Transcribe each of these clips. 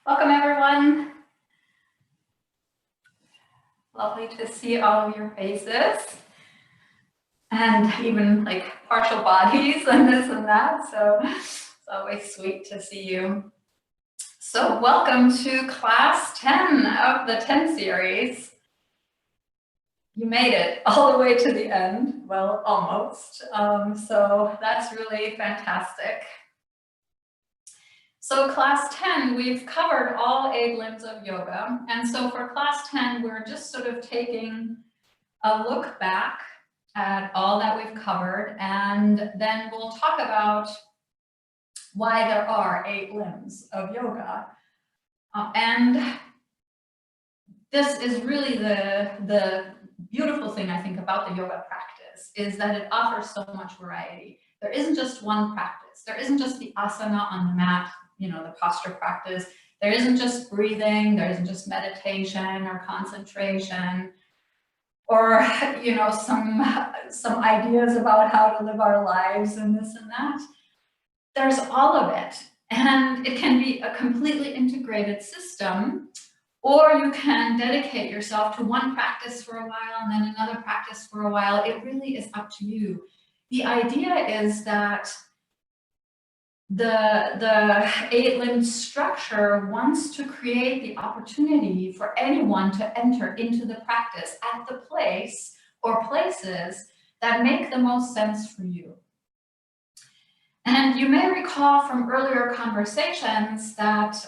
Welcome, everyone. Lovely to see all of your faces and even like partial bodies and this and that. So it's always sweet to see you. So welcome to class 10 of the 10 series. You made it all the way to the end. Well, almost. So that's really fantastic. So class 10, we've covered all 8 limbs of yoga. And so for class 10, we're just sort of taking a look back at all that we've covered. And then we'll talk about why there are 8 limbs of yoga. And this is really the beautiful thing, I think, about the yoga practice, is that it offers so much variety. There isn't just one practice. There isn't just the asana on the mat, the posture practice. There isn't just breathing. There isn't just meditation or concentration or, some ideas about how to live our lives and this and that. There's all of it. And it can be a completely integrated system, or you can dedicate yourself to one practice for a while and then another practice for a while. It really is up to you. The idea is that the 8-limbed structure wants to create the opportunity for anyone to enter into the practice at the place or places that make the most sense for you. And you may recall from earlier conversations that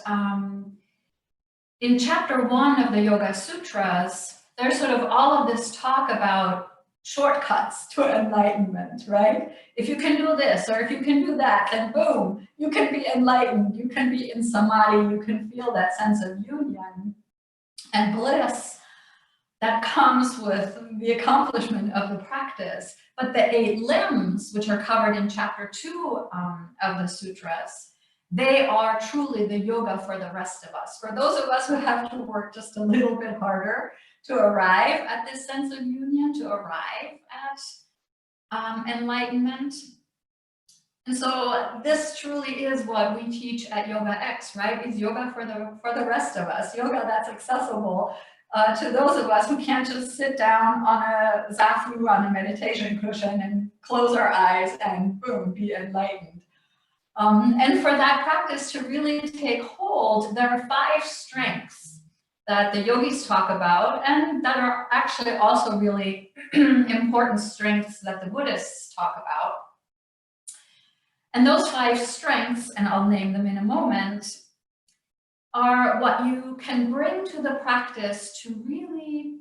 in chapter 1 of the Yoga Sutras, there's sort of all of this talk about shortcuts to enlightenment, right? If you can do this or if you can do that, then boom, you can be enlightened, you can be in samadhi, you can feel that sense of union and bliss that comes with the accomplishment of the practice. But the 8 limbs, which are covered in chapter 2 of the sutras, they are truly the yoga for the rest of us. For those of us who have to work just a little bit harder to arrive at this sense of union, to arrive at enlightenment. And so this truly is what we teach at YogaX, right? Is yoga for the rest of us, yoga that's accessible to those of us who can't just sit down on a zafu, on a meditation cushion and close our eyes and boom, be enlightened. And for that practice to really take hold, there are 5 strengths that the yogis talk about, and that are actually also really important strengths that the Buddhists talk about. And those 5 strengths, and I'll name them in a moment, are what you can bring to the practice to really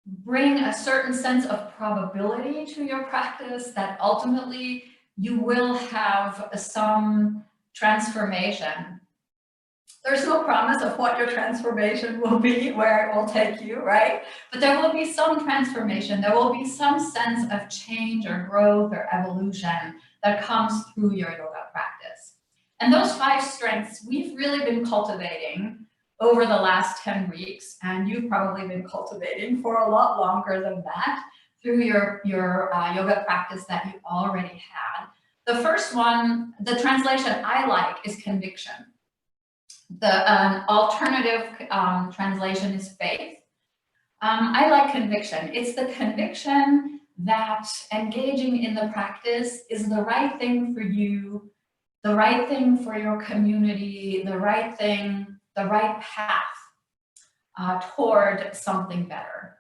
bring a certain sense of probability to your practice, that ultimately you will have some transformation. There's no promise of what your transformation will be, where it will take you, right? But there will be some transformation. There will be some sense of change or growth or evolution that comes through your yoga practice. And those 5 strengths we've really been cultivating over the last 10 weeks, and you've probably been cultivating for a lot longer than that through your yoga practice that you already had. The first one, the translation I like, is conviction. The alternative translation is faith. I like conviction. It's the conviction that engaging in the practice is the right thing for you, the right thing for your community, the right thing, the right path toward something better.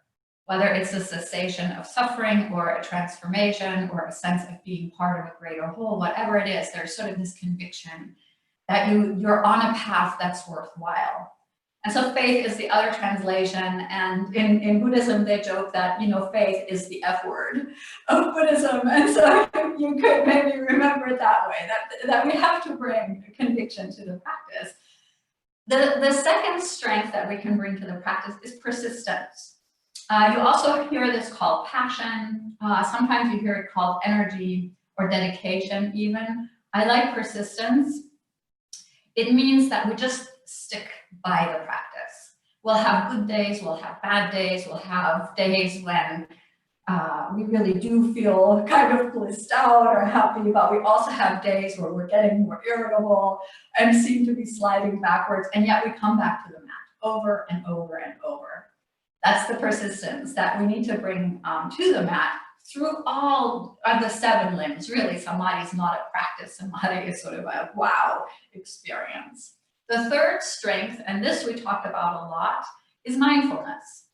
Whether it's a cessation of suffering or a transformation or a sense of being part of a greater whole, whatever it is, there's sort of this conviction that you're on a path that's worthwhile. And so faith is the other translation. And in Buddhism, they joke that, faith is the F word of Buddhism. And so you could maybe remember it that way, that we have to bring conviction to the practice. The second strength that we can bring to the practice is persistence. You also hear this called passion. Sometimes you hear it called energy or dedication even. I like persistence. It means that we just stick by the practice. We'll have good days, we'll have bad days, we'll have days when we really do feel kind of blissed out or happy, but we also have days where we're getting more irritable and seem to be sliding backwards, and yet we come back to the mat over and over and over. That's the persistence that we need to bring to the mat through all of the 7 limbs. Really, samadhi is not a practice. Samadhi is sort of a wow experience. The third strength, and this we talked about a lot, is mindfulness.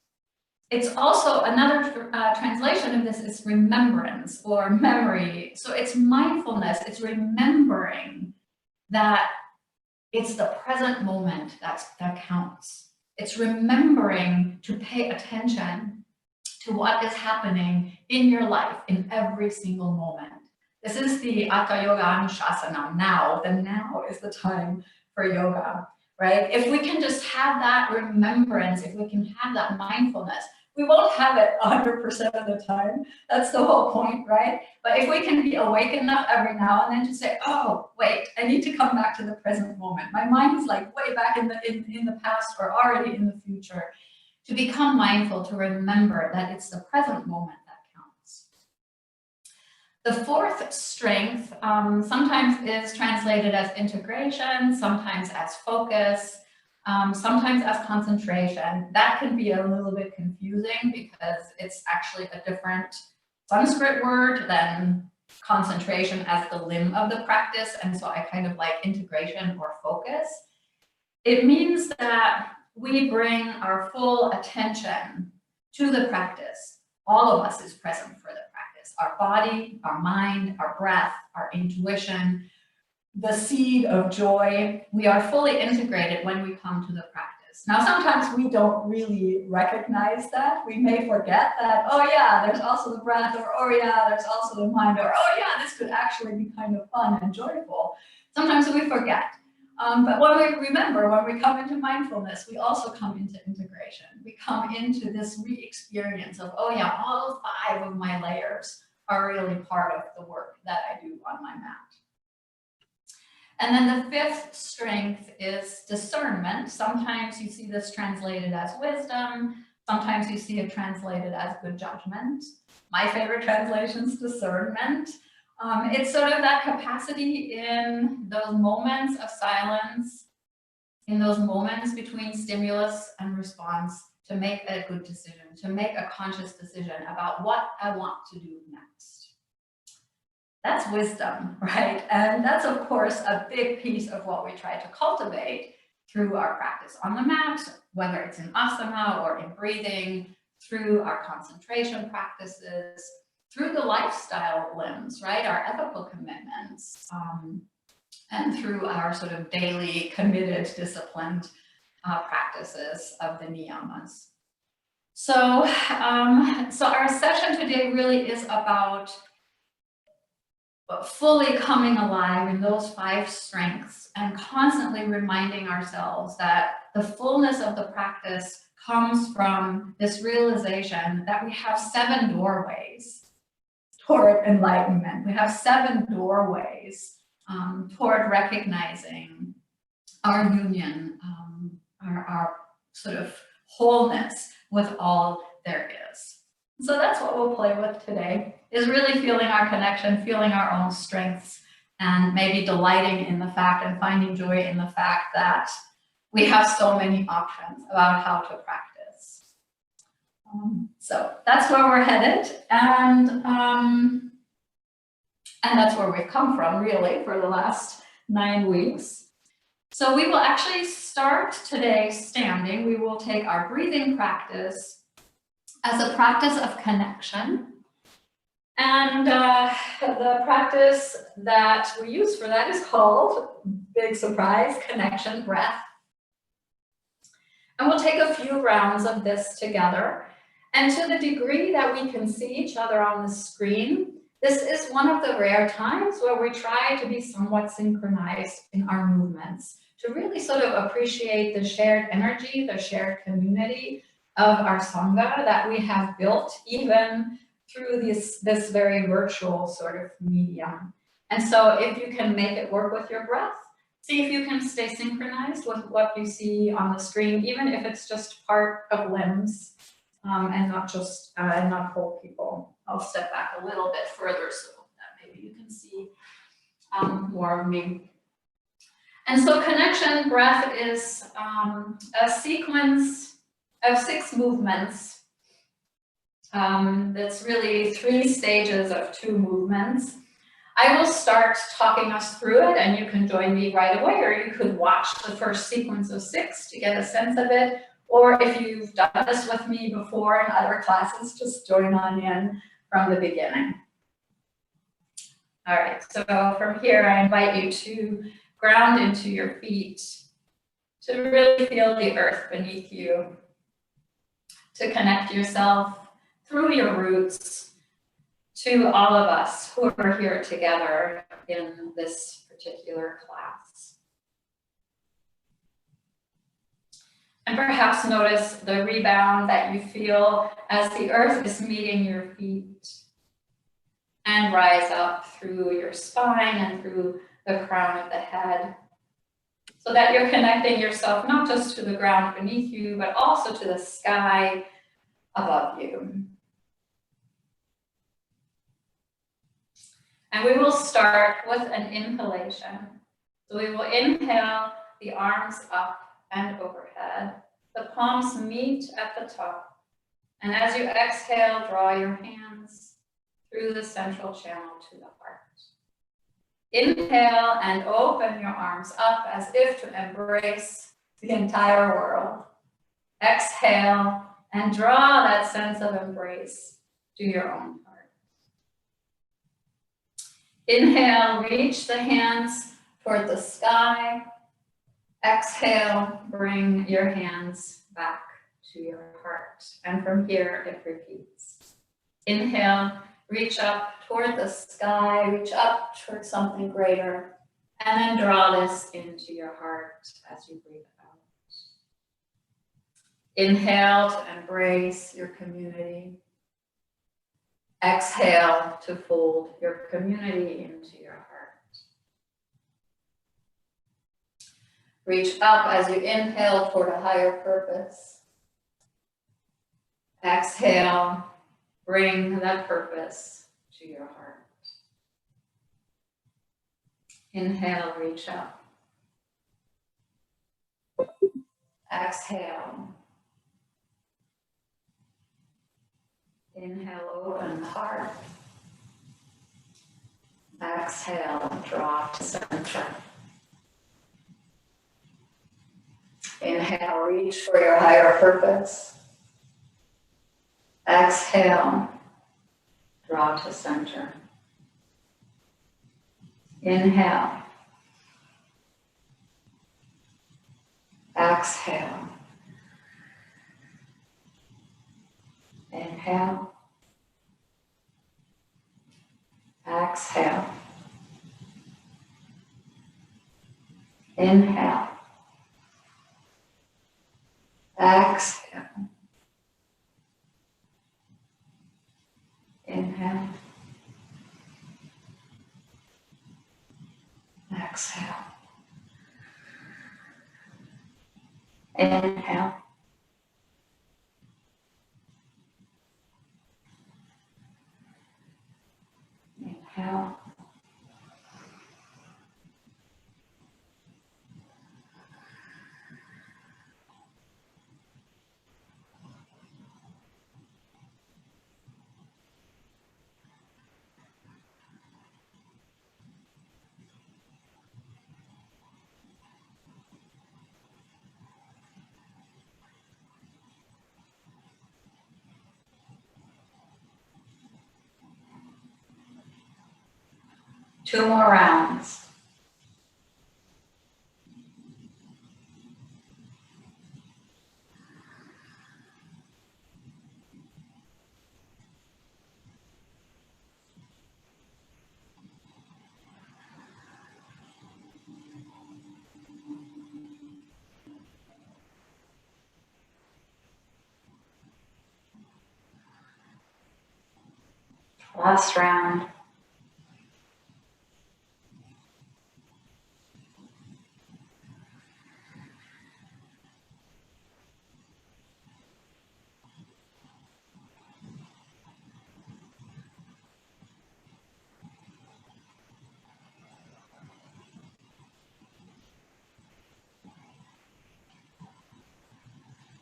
It's also another translation of this is remembrance or memory. So it's mindfulness, it's remembering that it's the present moment that counts. It's remembering to pay attention to what is happening in your life in every single moment. This is the Atha Yoga Anushasana, now. The now is the time for yoga, right? If we can just have that remembrance, if we can have that mindfulness, we won't have it 100% of the time. That's the whole point, right? But if we can be awake enough every now and then to say, oh, wait, I need to come back to the present moment. My mind is like way back in the past or already in the future. To become mindful, to remember that it's the present moment that counts. The fourth strength sometimes is translated as integration, sometimes as focus, sometimes as concentration. That can be a little bit confusing because it's actually a different Sanskrit word than concentration as the limb of the practice. And so I kind of like integration or focus. It means that we bring our full attention to the practice. All of us is present for the practice. Our body, our mind, our breath, our intuition, the seed of joy. We are fully integrated when we come to the practice. Now, sometimes we don't really recognize that. We may forget that, oh yeah, there's also the breath, or oh yeah, there's also the mind, or oh yeah, this could actually be kind of fun and joyful. Sometimes we forget. But when we remember, when we come into mindfulness, we also come into integration. We come into this re-experience of, oh yeah, all 5 of my layers are really part of the work that I do on my mat. And then the 5th strength is discernment. Sometimes you see this translated as wisdom. Sometimes you see it translated as good judgment. My favorite translation is discernment. It's sort of that capacity in those moments of silence, in those moments between stimulus and response, to make a good decision, to make a conscious decision about what I want to do next. That's wisdom, right? And that's, of course, a big piece of what we try to cultivate through our practice on the mat, whether it's in asana or in breathing, through our concentration practices, through the lifestyle limbs, right? Our ethical commitments, and through our sort of daily committed, disciplined practices of the niyamas. So, so our session today really is about fully coming alive in those 5 strengths and constantly reminding ourselves that the fullness of the practice comes from this realization that we have 7 doorways toward enlightenment. We have 7 doorways toward recognizing our union, our sort of wholeness with all there is. So that's what we'll play with today, is really feeling our connection, feeling our own strengths, and maybe delighting in the fact and finding joy in the fact that we have so many options about how to practice. So that's where we're headed, and that's where we've come from, really, for the last 9 weeks. So we will actually start today standing. We will take our breathing practice as a practice of connection. And the practice that we use for that is called, big surprise, connection breath. And we'll take a few rounds of this together. And to the degree that we can see each other on the screen, this is one of the rare times where we try to be somewhat synchronized in our movements, to really sort of appreciate the shared energy, the shared community of our Sangha that we have built even through this very virtual sort of medium. And so if you can make it work with your breath, see if you can stay synchronized with what you see on the screen, even if it's just part of limbs. and not whole people. I'll step back a little bit further so that maybe you can see more of me. And so connection breath is a sequence of 6 movements. That's really 3 stages of 2 movements. I will start talking us through it, and you can join me right away, or you could watch the first sequence of 6 to get a sense of it. Or if you've done this with me before in other classes, just join on in from the beginning. All right, so from here, I invite you to ground into your feet, to really feel the earth beneath you, to connect yourself through your roots to all of us who are here together in this particular class. And perhaps notice the rebound that you feel as the earth is meeting your feet, and rise up through your spine and through the crown of the head, so that you're connecting yourself not just to the ground beneath you, but also to the sky above you. And we will start with an inhalation. So we will inhale the arms up and overhead. The palms meet at the top. And as you exhale, draw your hands through the central channel to the heart. Inhale and open your arms up as if to embrace the entire world. Exhale and draw that sense of embrace to your own heart. Inhale, reach the hands toward the sky. Exhale, bring your hands back to your heart. And from here, it repeats. Inhale, reach up toward the sky, reach up toward something greater, and then draw this into your heart as you breathe out. Inhale to embrace your community. Exhale to fold your community into your heart. Reach up as you inhale toward a higher purpose. Exhale, bring that purpose to your heart. Inhale, reach up. Exhale. Inhale, open the heart. Exhale, draw to center. Inhale, reach for your higher purpose. Exhale, draw to center. Inhale. Exhale. Inhale. Exhale. Inhale. Exhale. Inhale. Exhale. Inhale. Inhale. 2 more rounds. Last round.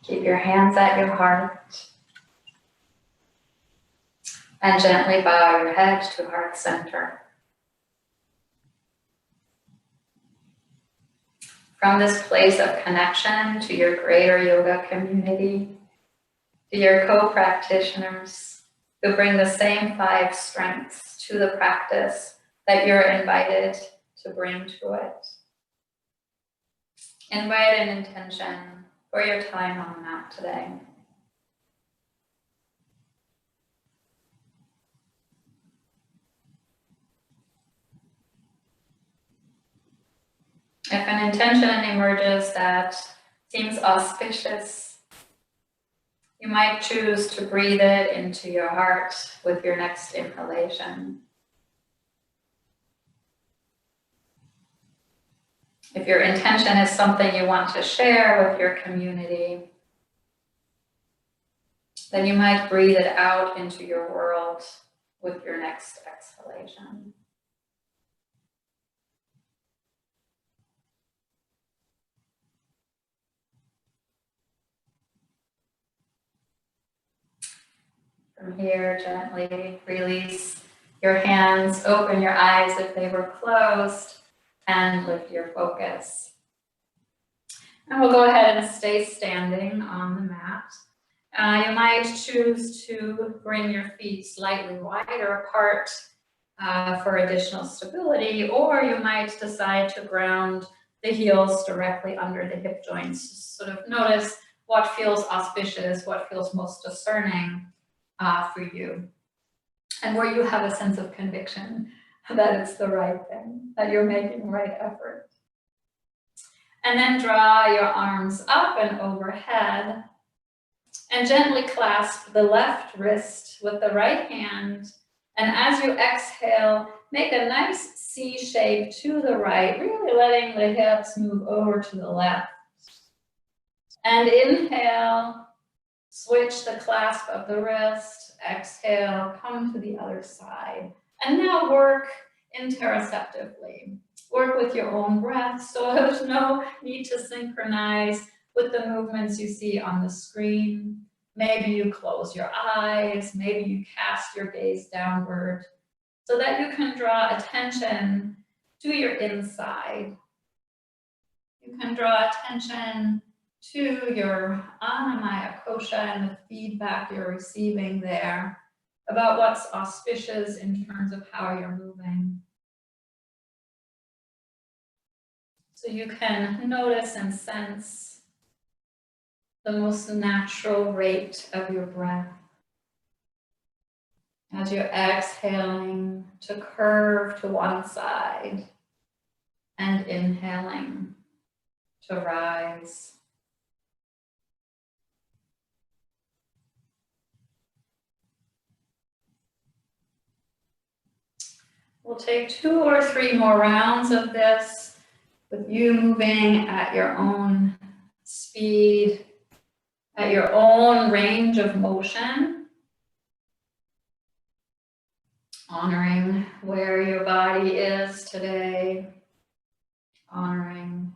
Keep your hands at your heart. And gently bow your head to heart center. From this place of connection to your greater yoga community, to your co-practitioners who bring the same 5 strengths to the practice that you're invited to bring to it. Invite an intention for your time on the mat today. If an intention emerges that seems auspicious, you might choose to breathe it into your heart with your next inhalation. If your intention is something you want to share with your community, then you might breathe it out into your world with your next exhalation. From here, gently release your hands, open your eyes if they were closed, and lift your focus. And we'll go ahead and stay standing on the mat. You might choose to bring your feet slightly wider apart for additional stability, or you might decide to ground the heels directly under the hip joints. Just sort of notice what feels auspicious, what feels most discerning for you, and where you have a sense of conviction that it's the right thing, that you're making the right effort. And then draw your arms up and overhead and gently clasp the left wrist with the right hand. And as you exhale, make a nice C shape to the right, really letting the hips move over to the left. And inhale, switch the clasp of the wrist, exhale, come to the other side. And now work interoceptively. Work with your own breath, so there's no need to synchronize with the movements you see on the screen. Maybe you close your eyes, maybe you cast your gaze downward so that you can draw attention to your inside. You can draw attention to your Anamaya Kosha and the feedback you're receiving there about what's auspicious in terms of how you're moving. So you can notice and sense the most natural rate of your breath as you're exhaling to curve to one side and inhaling to rise. We'll take 2 or 3 more rounds of this with you moving at your own speed, at your own range of motion, honoring where your body is today, honoring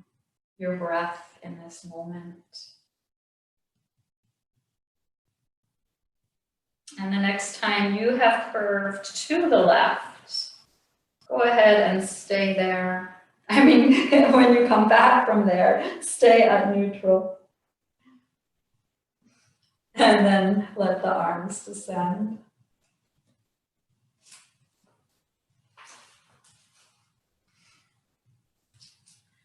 your breath in this moment. And the next time you have curved to the left, go ahead and stay there. I mean, when you come back from there, stay at neutral. And then let the arms descend.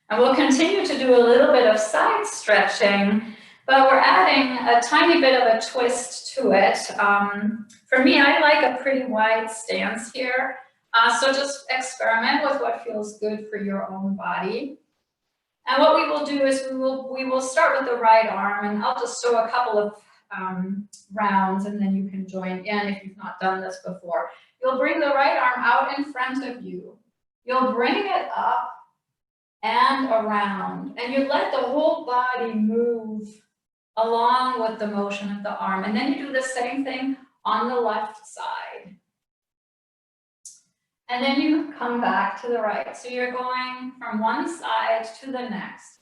And we'll continue to do a little bit of side stretching, but we're adding a tiny bit of a twist to it. For me, I like a pretty wide stance here. So just experiment with what feels good for your own body. And what we will do is we will start with the right arm, and I'll just show a couple of rounds, and then you can join in if you've not done this before. You'll bring the right arm out in front of you. You'll bring it up and around, and you let the whole body move along with the motion of the arm. And then you do the same thing on the left side. And then you come back to the right. So you're going from one side to the next.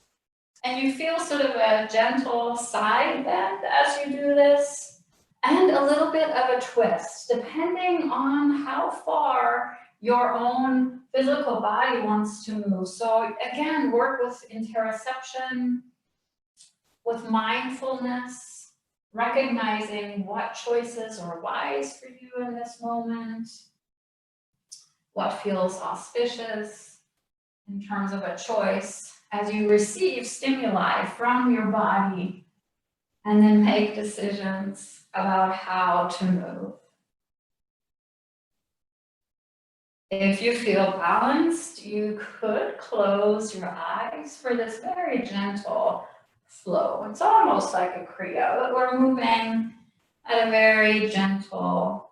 And you feel sort of a gentle side bend as you do this, and a little bit of a twist, depending on how far your own physical body wants to move. So again, work with interoception, with mindfulness, recognizing what choices are wise for you in this moment, what feels auspicious in terms of a choice as you receive stimuli from your body, and then make decisions about how to move. If you feel balanced, you could close your eyes for this very gentle flow. It's almost like a Kriya, but we're moving at a very gentle,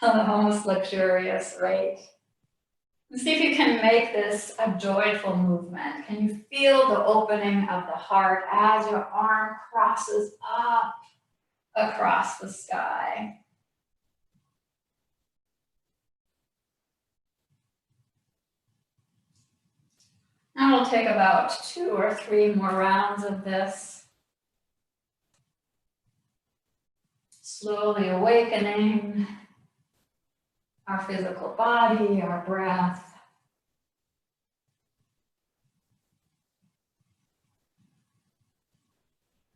almost luxurious rate. And see if you can make this a joyful movement. Can you feel the opening of the heart as your arm crosses up across the sky? Now we'll take about 2 or 3 more rounds of this. Slowly awakening our physical body, our breath.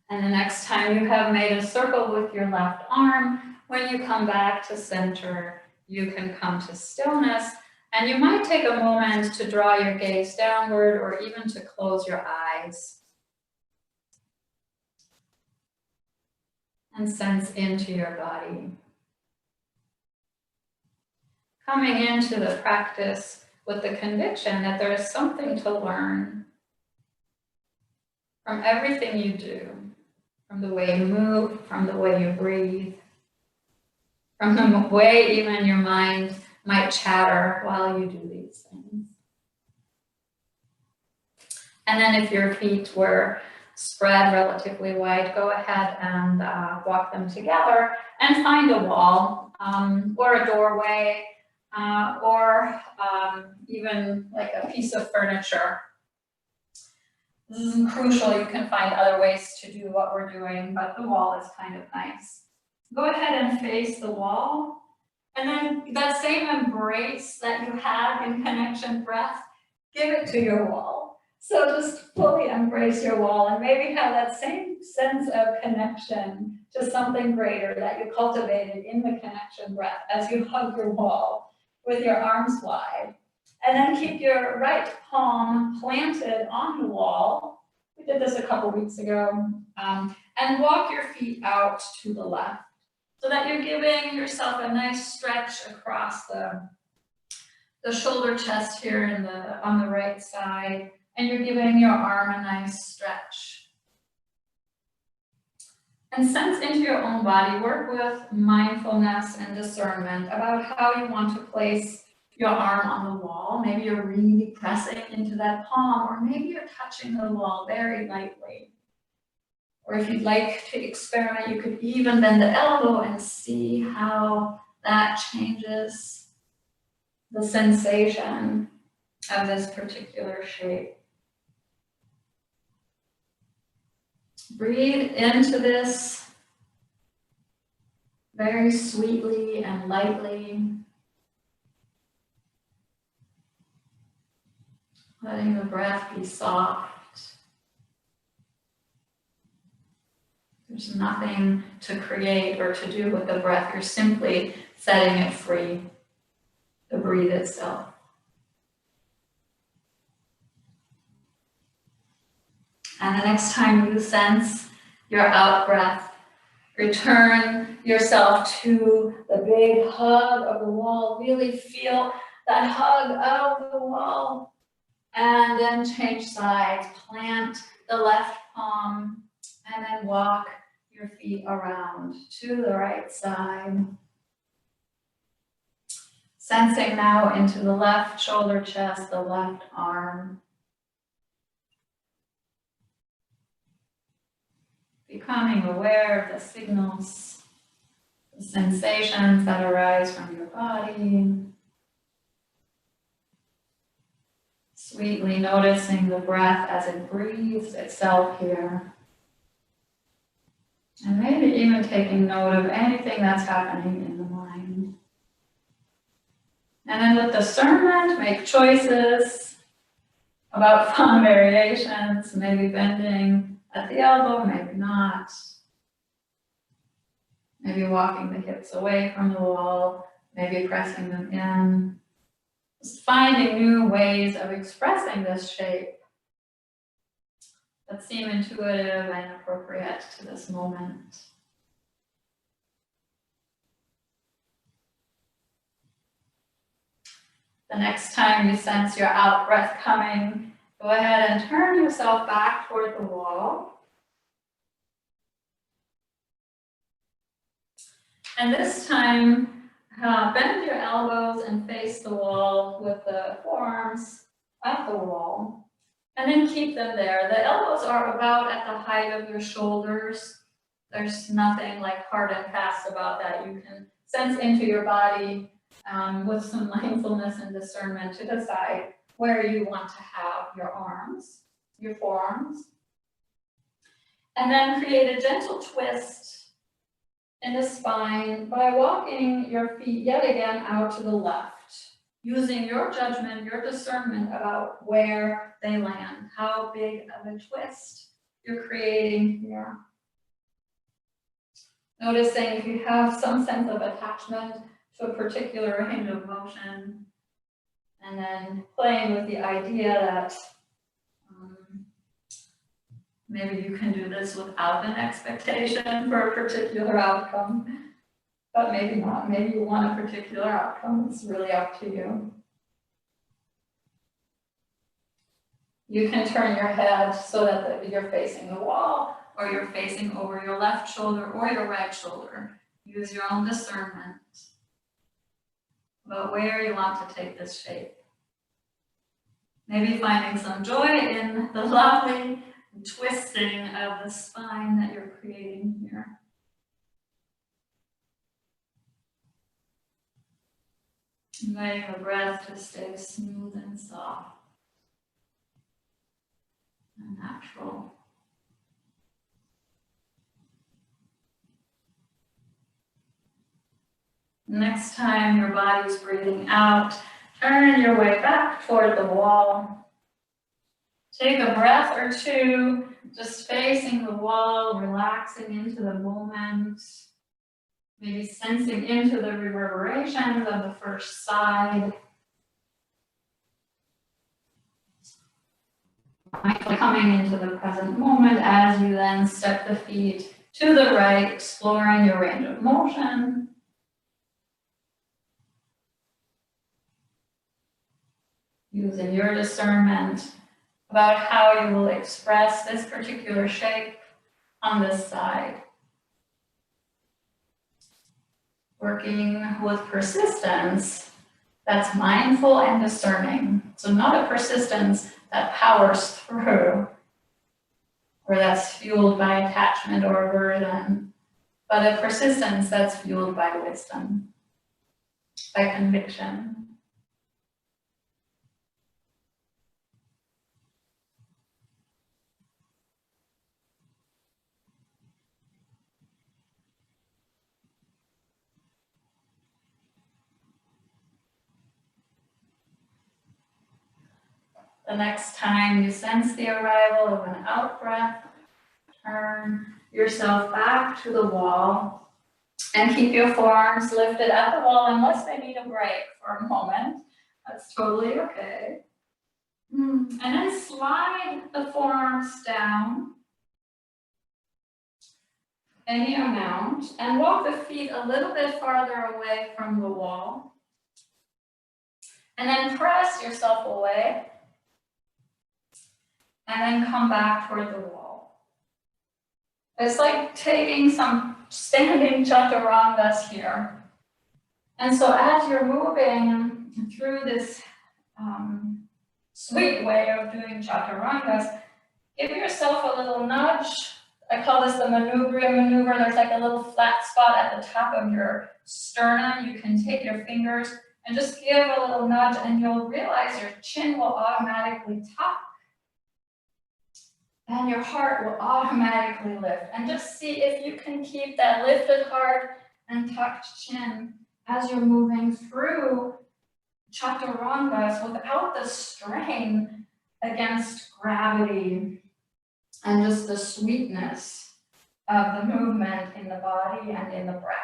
And the next time you have made a circle with your left arm, when you come back to center, you can come to stillness. And you might take a moment to draw your gaze downward or even to close your eyes and sense into your body. Coming into the practice with the conviction that there is something to learn from everything you do, from the way you move, from the way you breathe, from the way even your mind might chatter while you do these things. And then if your feet were spread relatively wide, go ahead and walk them together and find a wall or a doorway or even like a piece of furniture. This is crucial. You can find other ways to do what we're doing, but the wall is kind of nice. Go ahead and face the wall. And then that same embrace that you have in connection breath, give it to your wall. So just fully embrace your wall and maybe have that same sense of connection to something greater that you cultivated in the connection breath as you hug your wall with your arms wide. And then keep your right palm planted on the wall. We did this a couple weeks ago. And walk your feet out to the left so that you're giving yourself a nice stretch across the shoulder chest here on the right side. And you're giving your arm a nice stretch. And sense into your own body. Work with mindfulness and discernment about how you want to place your arm on the wall. Maybe you're really pressing into that palm, or maybe you're touching the wall very lightly. Or if you'd like to experiment, you could even bend the elbow and see how that changes the sensation of this particular shape. Breathe into this very sweetly and lightly. Letting the breath be soft. There's nothing to create or to do with the breath. You're simply setting it free, the breathe itself. And the next time you sense your out breath, return yourself to the big hug of the wall. Really feel that hug of the wall. And then change sides. Plant the left palm and then walk your feet around to the right side. Sensing now into the left shoulder chest, the left arm. Becoming aware of the signals, the sensations that arise from your body. Sweetly noticing the breath as it breathes itself here. And maybe even taking note of anything that's happening in the mind. And then with discernment, make choices about fun variations, maybe bending at the elbow, maybe not. Maybe walking the hips away from the wall, maybe pressing them in. Just finding new ways of expressing this shape that seem intuitive and appropriate to this moment. The next time you sense your out breath coming, go ahead and turn yourself back toward the wall. And this time, bend your elbows and face the wall with the forearms at the wall. And then keep them there. The elbows are about at the height of your shoulders. There's nothing like hard and fast about that. You can sense into your body with some mindfulness and discernment to decide where you want to have your arms, your forearms. And then create a gentle twist in the spine by walking your feet yet again out to the left, using your judgment, your discernment about where they land, how big of a twist you're creating here. Noticing if you have some sense of attachment to a particular range of motion, and then playing with the idea that maybe you can do this without an expectation for a particular outcome, but maybe not. Maybe you want a particular outcome. It's really up to you. You can turn your head so that you're facing the wall, or you're facing over your left shoulder or your right shoulder. Use your own discernment about where you want to take this shape. Maybe finding some joy in the lovely twisting of the spine that you're creating here. Inviting the breath to stay smooth and soft and natural. Next time your body's breathing out, turn your way back toward the wall. Take a breath or two, just facing the wall, relaxing into the moment. Maybe sensing into the reverberations of the first side. Coming into the present moment as you then step the feet to the right, exploring your range of motion. Using your discernment about how you will express this particular shape on this side. Working with persistence that's mindful and discerning. So not a persistence that powers through, or that's fueled by attachment or aversion, but a persistence that's fueled by wisdom, by conviction. The next time you sense the arrival of an out breath, turn yourself back to the wall and keep your forearms lifted at the wall unless they need a break for a moment. That's totally okay. And then slide the forearms down any amount and walk the feet a little bit farther away from the wall. And then press yourself away. And then come back toward the wall. It's like taking some standing chaturangas here. And so as you're moving through this sweet way of doing chaturangas, give yourself a little nudge. I call this the manubria maneuver. There's like a little flat spot at the top of your sternum. You can take your fingers And just give a little nudge and you'll realize your chin will automatically tuck and your heart will automatically lift. And just see if you can keep that lifted heart and tucked chin as you're moving through chaturangas without the strain against gravity and just the sweetness of the movement in the body and in the breath.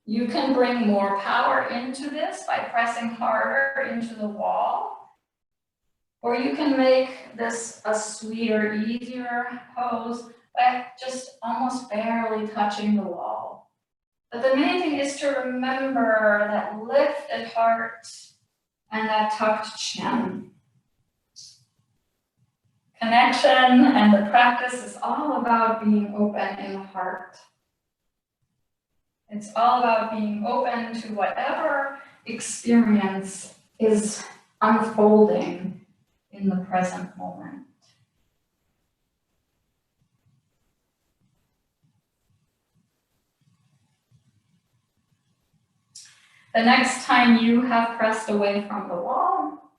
You can bring more power into this by pressing harder into the wall, or you can make this a sweeter, easier pose by just almost barely touching the wall. But the main thing is to remember that lifted heart and that tucked chin. Connection and the practice is all about being open in the heart. It's all about being open to whatever experience is unfolding in the present moment. The next time you have pressed away from the wall,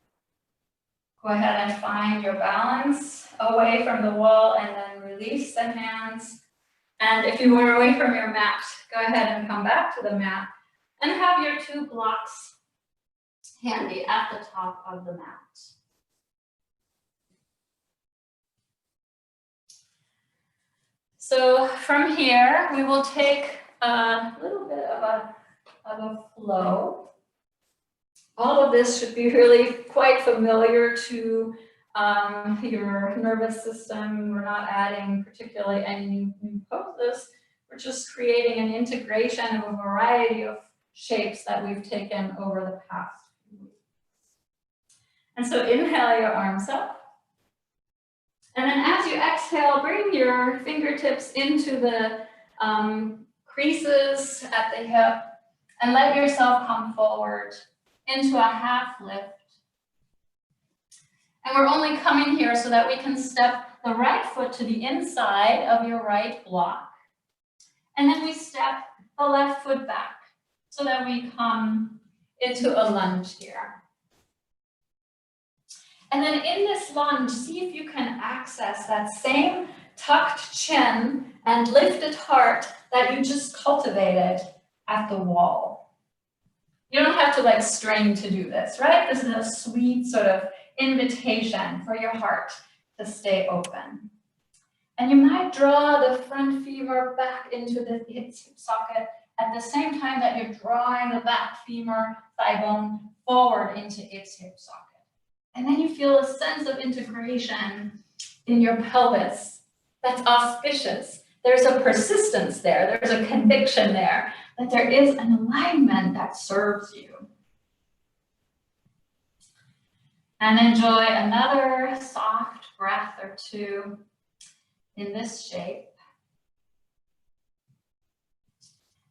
go ahead and find your balance away from the wall and then release the hands. And if you were away from your mat, go ahead and come back to the mat and have your 2 blocks handy at the top of the mat. So from here, we will take a little bit of a flow. All of this should be really quite familiar to your nervous system. We're not adding particularly any new poses. We're just creating an integration of a variety of shapes that we've taken over the past few weeks. And so inhale your arms up. And then as you exhale, bring your fingertips into the creases at the hip and let yourself come forward into a half lift. And we're only coming here so that we can step the right foot to the inside of your right block. And then we step the left foot back so that we come into a lunge here. And then in this lunge, see if you can access that same tucked chin and lifted heart that you just cultivated at the wall. You don't have to like strain to do this, right? This is a sweet sort of invitation for your heart to stay open. And you might draw the front femur back into the hip socket at the same time that you're drawing the back femur thigh bone forward into its hip socket. And then you feel a sense of integration in your pelvis that's auspicious. There's a persistence there. There's a conviction there that there is an alignment that serves you. And enjoy another soft breath or two in this shape.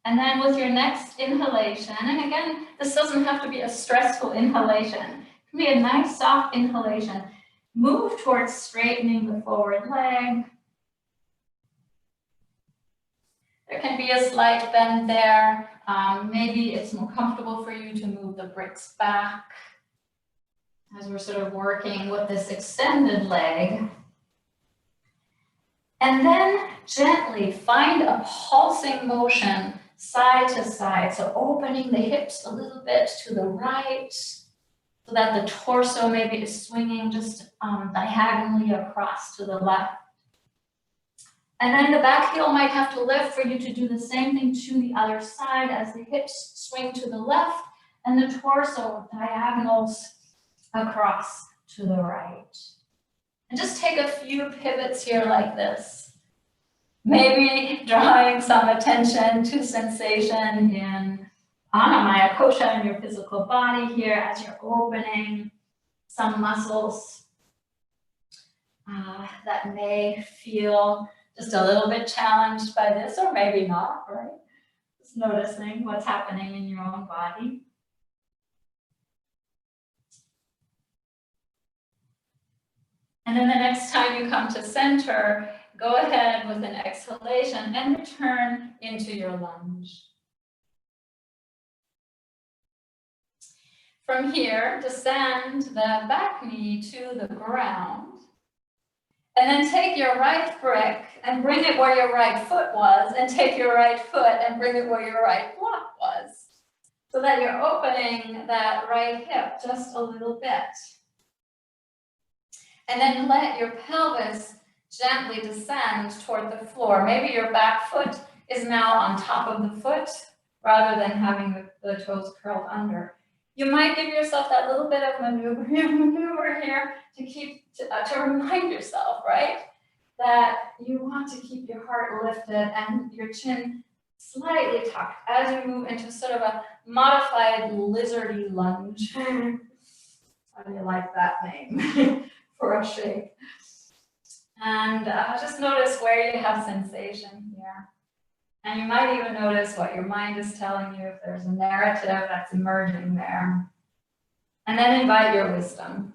And then with your next inhalation, and again, this doesn't have to be a stressful inhalation. It can be a nice soft inhalation. Move towards straightening the forward leg. There can be a slight bend there. Maybe it's more comfortable for you to move the bricks back as we're sort of working with this extended leg. And then gently find a pulsing motion side to side. So opening the hips a little bit to the right so that the torso maybe is swinging just diagonally across to the left. And then the back heel might have to lift for you to do the same thing to the other side as the hips swing to the left and the torso diagonals across to the right. And just take a few pivots here like this. Maybe drawing some attention to sensation in Anamaya Kosha in your physical body here as you're opening some muscles that may feel just a little bit challenged by this, or maybe not, right? Just noticing what's happening in your own body. And then the next time you come to center, go ahead with an exhalation and return into your lunge. From here, descend the back knee to the ground. And then take your right brick and bring it where your right foot was, and take your right foot and bring it where your right block was, so that you're opening that right hip just a little bit. And then let your pelvis gently descend toward the floor. Maybe your back foot is now on top of the foot rather than having the toes curled under. You might give yourself that little bit of maneuver here to remind yourself, right, that you want to keep your heart lifted and your chin slightly tucked as you move into sort of a modified lizardy lunge. How do you like that name for a shape? And just notice where you have sensation here. And you might even notice what your mind is telling you, if there's a narrative that's emerging there. And then invite your wisdom,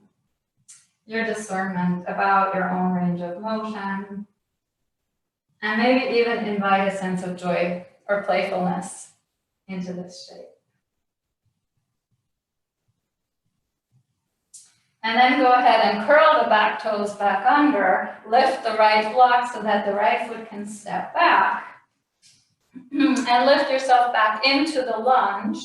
your discernment about your own range of motion, and maybe even invite a sense of joy or playfulness into this shape. And then go ahead and curl the back toes back under, lift the right block so that the right foot can step back, and lift yourself back into the lunge.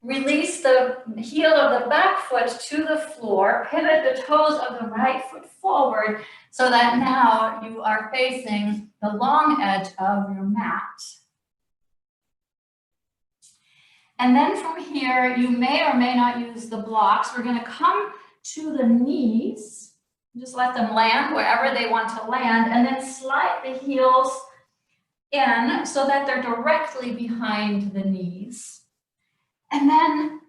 Release the heel of the back foot to the floor, pivot the toes of the right foot forward so that now you are facing the long edge of your mat. And then from here, you may or may not use the blocks. We're going to come to the knees, just let them land wherever they want to land, and then slide the heels in so that they're directly behind the knees. And then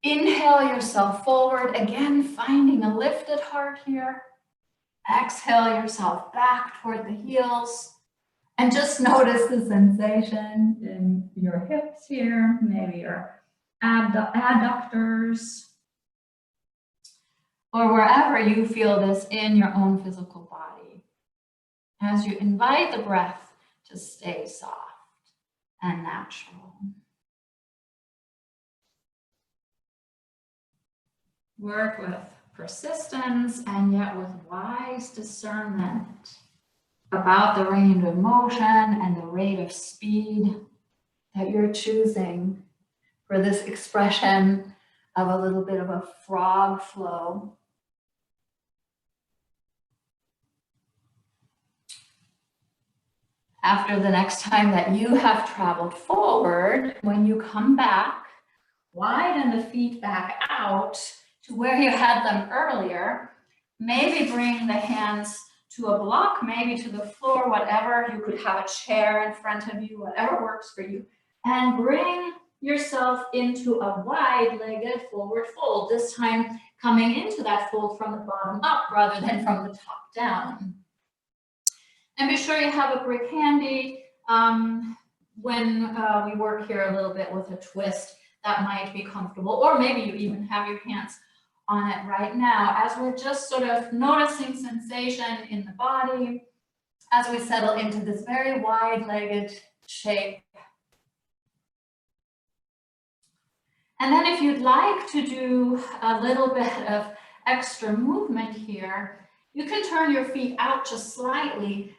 inhale yourself forward, again finding a lifted heart here. Exhale yourself back toward the heels. And just notice the sensation in your hips here, maybe your adductors, or wherever you feel this in your own physical body, as you invite the breath to stay soft and natural. Work with persistence and yet with wise discernment about the range of motion and the rate of speed that you're choosing for this expression of a little bit of a frog flow. After the next time that you have traveled forward, when you come back, widen the feet back out to where you had them earlier. Maybe bring the hands to a block, maybe to the floor, whatever. You could have a chair in front of you, whatever works for you. And bring yourself into a wide-legged forward fold, this time coming into that fold from the bottom up rather than from the top down. And be sure you have a brick handy. When we work here a little bit with a twist, that might be comfortable, or maybe you even have your hands on it right now, as we're just sort of noticing sensation in the body as we settle into this very wide-legged shape. And then if you'd like to do a little bit of extra movement here, you can turn your feet out just slightly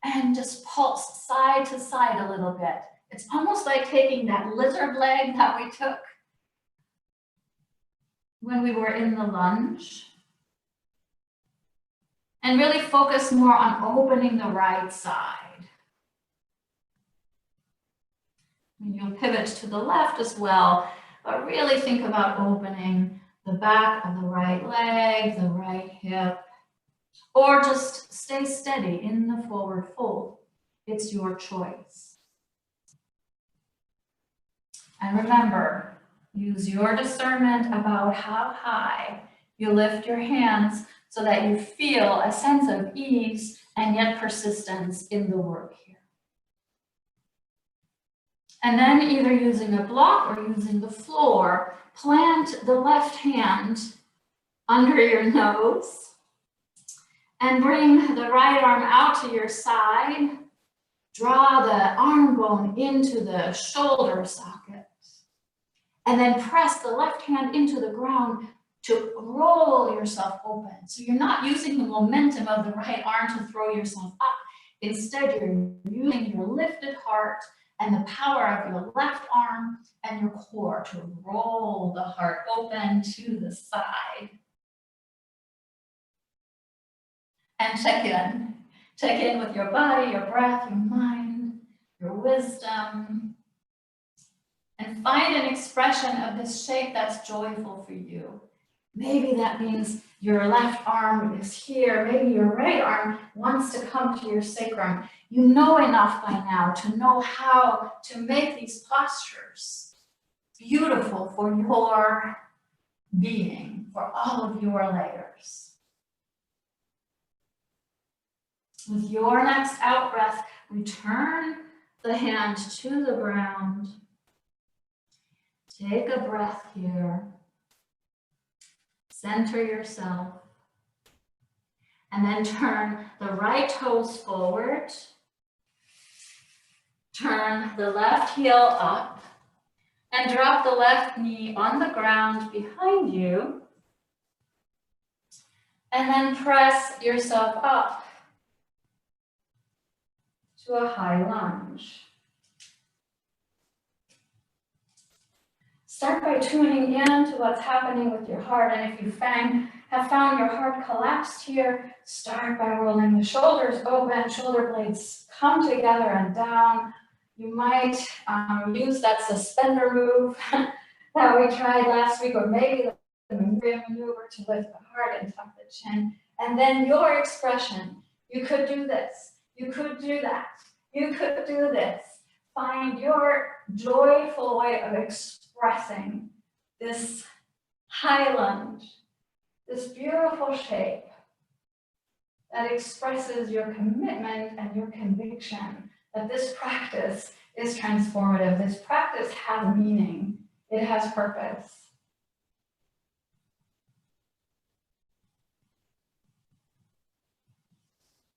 and just pulse side to side a little bit. It's almost like taking that lizard leg that we took when we were in the lunge, and really focus more on opening the right side. And you'll pivot to the left as well, but really think about opening the back of the right leg, the right hip, or just stay steady in the forward fold. It's your choice. And remember, use your discernment about how high you lift your hands so that you feel a sense of ease and yet persistence in the work here. And then either using a block or using the floor, plant the left hand under your nose and bring the right arm out to your side. Draw the arm bone into the shoulder socket. And then press the left hand into the ground to roll yourself open. So you're not using the momentum of the right arm to throw yourself up. Instead, you're using your lifted heart and the power of your left arm and your core to roll the heart open to the side. And check in. Check in with your body, your breath, your mind, your wisdom. And find an expression of this shape that's joyful for you. Maybe that means your left arm is here. Maybe your right arm wants to come to your sacrum. You know enough by now to know how to make these postures beautiful for your being, for all of your layers. With your next out breath, return the hand to the ground. Take a breath here. Center yourself. And then turn the right toes forward. Turn the left heel up. And drop the left knee on the ground behind you. And then press yourself up to a high lunge. Start by tuning in to what's happening with your heart. And if you have found your heart collapsed here, start by rolling the shoulders open, shoulder blades come together and down. You might use that suspender move that we tried last week, or maybe the maneuver to lift the heart and tuck the chin. And then your expression. You could do this. You could do that. You could do this. Find your joyful way of expressing this high lunge, this beautiful shape that expresses your commitment and your conviction that this practice is transformative. This practice has meaning. It has purpose.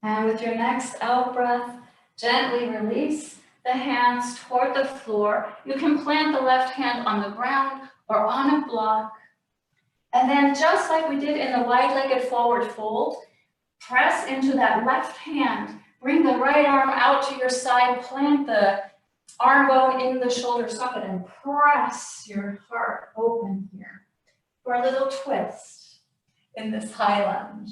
And with your next out breath, gently release the hands toward the floor. You can plant the left hand on the ground or on a block. And then just like we did in the wide-legged forward fold, press into that left hand. Bring the right arm out to your side. Plant the arm bone in the shoulder socket and press your heart open here for a little twist in this high lunge.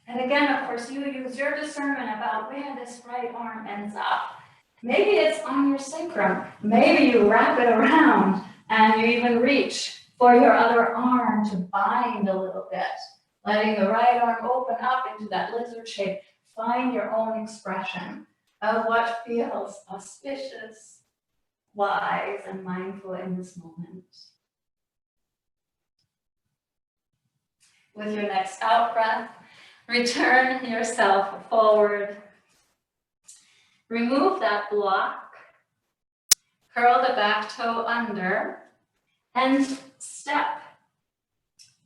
And again, of course, you use your discernment about where this right arm ends up. Maybe it's on your sacrum. Maybe you wrap it around and you even reach for your other arm to bind a little bit, letting the right arm open up into that lizard shape. Find your own expression of what feels auspicious, wise, and mindful in this moment. With your next out breath, return yourself forward. Remove that block. Curl the back toe under and step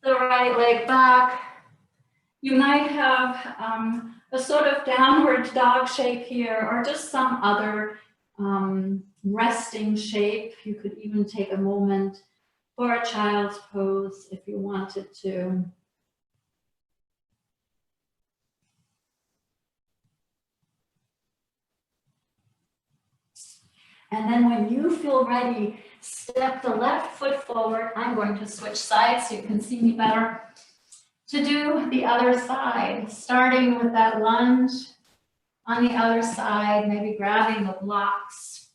the right leg back. You might have a sort of downward dog shape here, or just some other resting shape. You could even take a moment for a child's pose if you wanted to. And then when you feel ready, step the left foot forward. I'm going to switch sides so you can see me better. To do the other side, starting with that lunge on the other side, maybe grabbing the blocks.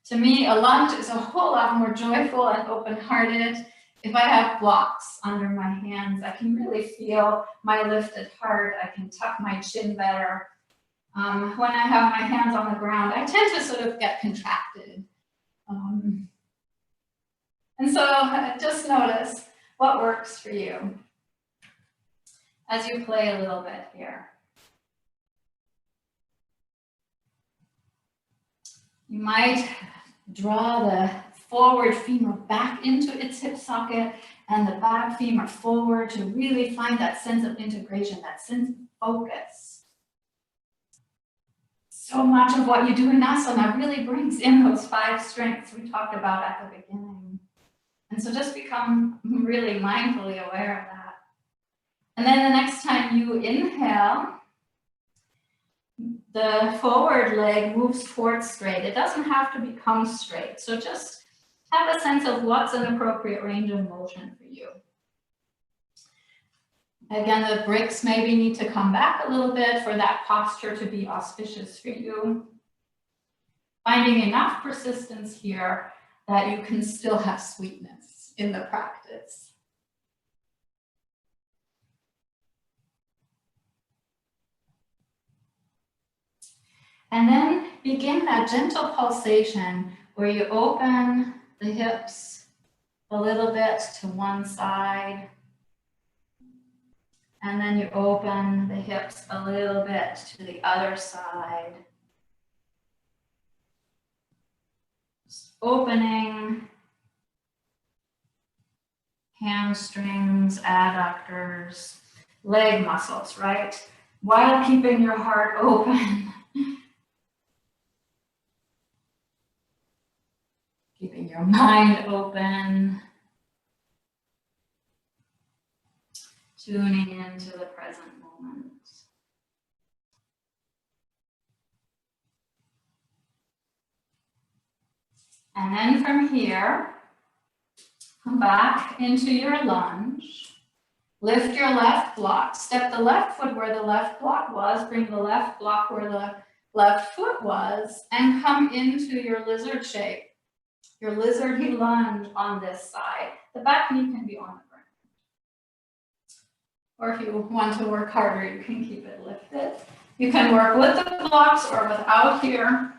To me, a lunge is a whole lot more joyful and open-hearted. If I have blocks under my hands, I can really feel my lifted heart. I can tuck my chin better. When I have my hands on the ground, I tend to sort of get contracted. And so just notice what works for you as you play a little bit here. You might draw the forward femur back into its hip socket and the back femur forward to really find that sense of integration, that sense of focus. so much of what you do in asana really brings in those 5 strengths we talked about at the beginning. And so just become really mindfully aware of that. And then the next time you inhale, the forward leg moves towards straight. It doesn't have to become straight. So just have a sense of what's an appropriate range of motion for you. Again, the bricks maybe need to come back a little bit for that posture to be auspicious for you. Finding enough persistence here that you can still have sweetness in the practice. And then begin that gentle pulsation where you open the hips a little bit to one side. And then you open the hips a little bit to the other side. Just opening hamstrings, adductors, leg muscles, right? While keeping your heart open. Keeping your mind open. Tuning into the present moment. And then from here, come back into your lunge. Lift your left block. Step the left foot where the left block was. Bring the left block where the left foot was. And come into your lizard shape. Your lizardy lunge on this side. The back knee can be on the ground. Or if you want to work harder, you can keep it lifted. You can work with the blocks or without here.